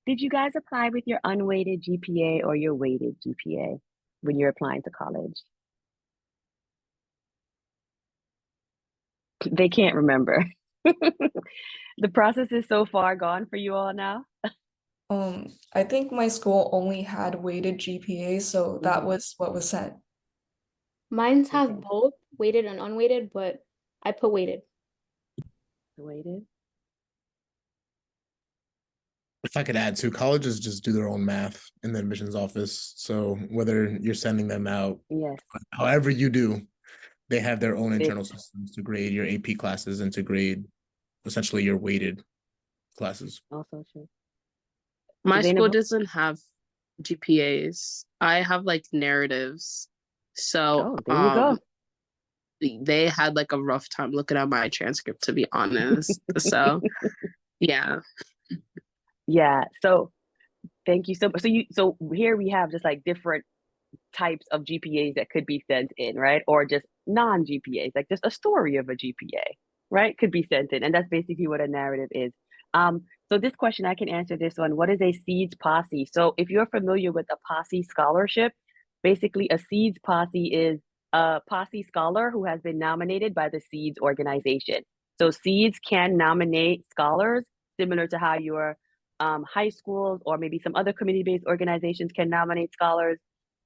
Did you guys apply with your unweighted GPA or your weighted GPA when you're applying to college? They can't remember. The process is so far gone for you all now. I think my school only had weighted GPA, so that was what was sent. Mines have both weighted and unweighted, but I put weighted. Weighted. If I could add to, colleges just do their own math in the admissions office. So whether you're sending them out, yes, however you do, they have their own internal systems to grade your AP classes and to grade essentially your weighted classes. Also true. My school doesn't have GPAs. I have like narratives. So there you go. They had like a rough time looking at my transcript, to be honest. So yeah. Yeah. So thank you so much. So here we have just like different types of GPAs that could be sent in, right? Or just non-GPAs, like just a story of a GPA, right? Could be sent in. And that's basically what a narrative is. So this question, I can answer this one. What is a SEEDS posse? So if you're familiar with a posse scholarship, basically a SEEDS posse is a posse scholar who has been nominated by the SEEDS organization. So SEEDS can nominate scholars similar to how your high schools or maybe some other community-based organizations can nominate scholars.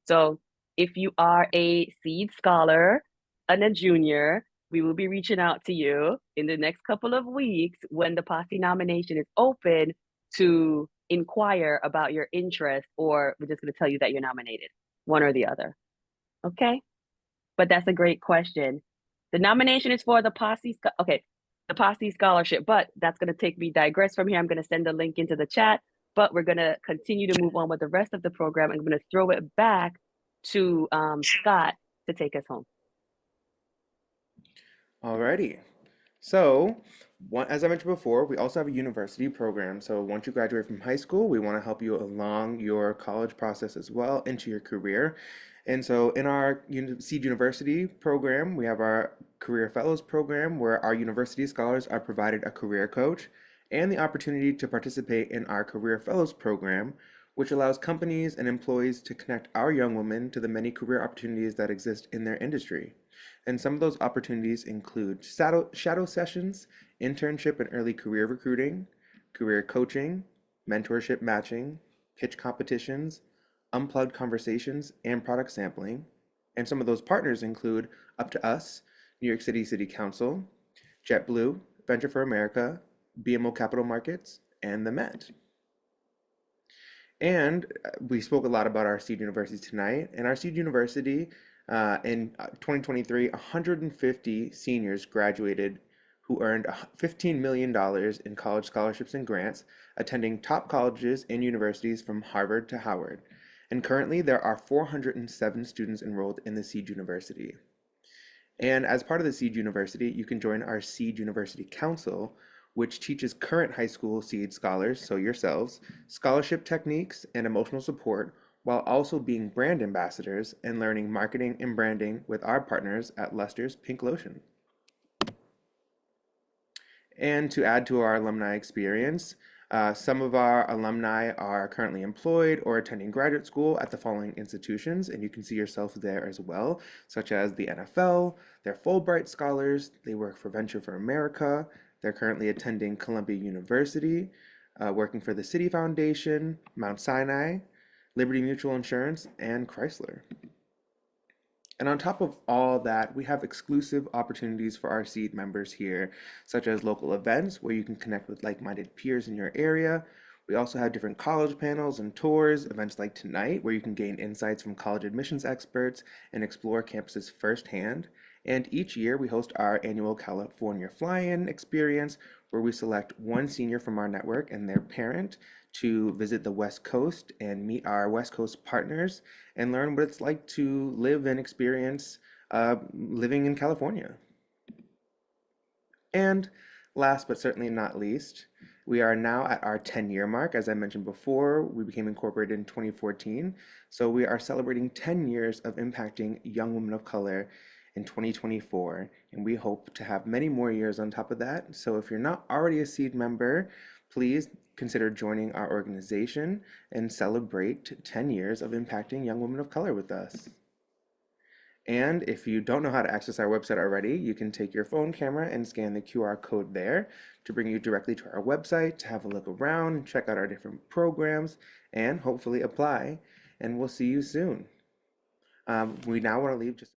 So if you are a SEED scholar and a junior, we will be reaching out to you in the next couple of weeks when the posse nomination is open to inquire about your interest, or we're just going to tell you that you're nominated, one or the other. Okay? But that's a great question. The nomination is for the posse, the posse scholarship, but that's going to digress from here. I'm going to send the link into the chat, but we're going to continue to move on with the rest of the program. I'm going to throw it back to Scott to take us home. Alrighty. So, as I mentioned before, we also have a university program. So once you graduate from high school, we want to help you along your college process as well into your career. And so in our SEED University program, we have our Career Fellows program where our university scholars are provided a career coach and the opportunity to participate in our Career Fellows program, which allows companies and employees to connect our young women to the many career opportunities that exist in their industry. And some of those opportunities include shadow sessions, internship and early career recruiting, career coaching, mentorship matching, pitch competitions, unplugged conversations, and product sampling. And some of those partners include Up to Us, New York City City Council, JetBlue, Venture for America, BMO Capital Markets, and the Met. And we spoke a lot about our SEED University tonight. And our SEED University in 2023, 150 seniors graduated who earned $15 million in college scholarships and grants, attending top colleges and universities from Harvard to Howard. And currently, there are 407 students enrolled in the SEED University. And as part of the SEED University, you can join our SEED University Council, which teaches current high school SEED scholars, so yourselves, scholarship techniques and emotional support, while also being brand ambassadors and learning marketing and branding with our partners at Lester's Pink Lotion. And to add to our alumni experience, some of our alumni are currently employed or attending graduate school at the following institutions, and you can see yourself there as well, such as the NFL, they're Fulbright scholars, they work for Venture for America, they're currently attending Columbia University, working for the City Foundation, Mount Sinai, Liberty Mutual Insurance, and Chrysler. And on top of all that, we have exclusive opportunities for our SEED members here, such as local events where you can connect with like-minded peers in your area. We also have different college panels and tours, events like tonight, where you can gain insights from college admissions experts and explore campuses firsthand. And each year we host our annual California Fly-In experience where we select one senior from our network and their parent to visit the West Coast and meet our West Coast partners and learn what it's like to live and experience living in California. And last but certainly not least, we are now at our 10-year mark. As I mentioned before, we became incorporated in 2014. So we are celebrating 10 years of impacting young women of color in 2024. And we hope to have many more years on top of that. So if you're not already a SEED member, please consider joining our organization and celebrate 10 years of impacting young women of color with us. And if you don't know how to access our website already, you can take your phone camera and scan the QR code there to bring you directly to our website to have a look around, check out our different programs, and hopefully apply. And we'll see you soon. We now want to leave just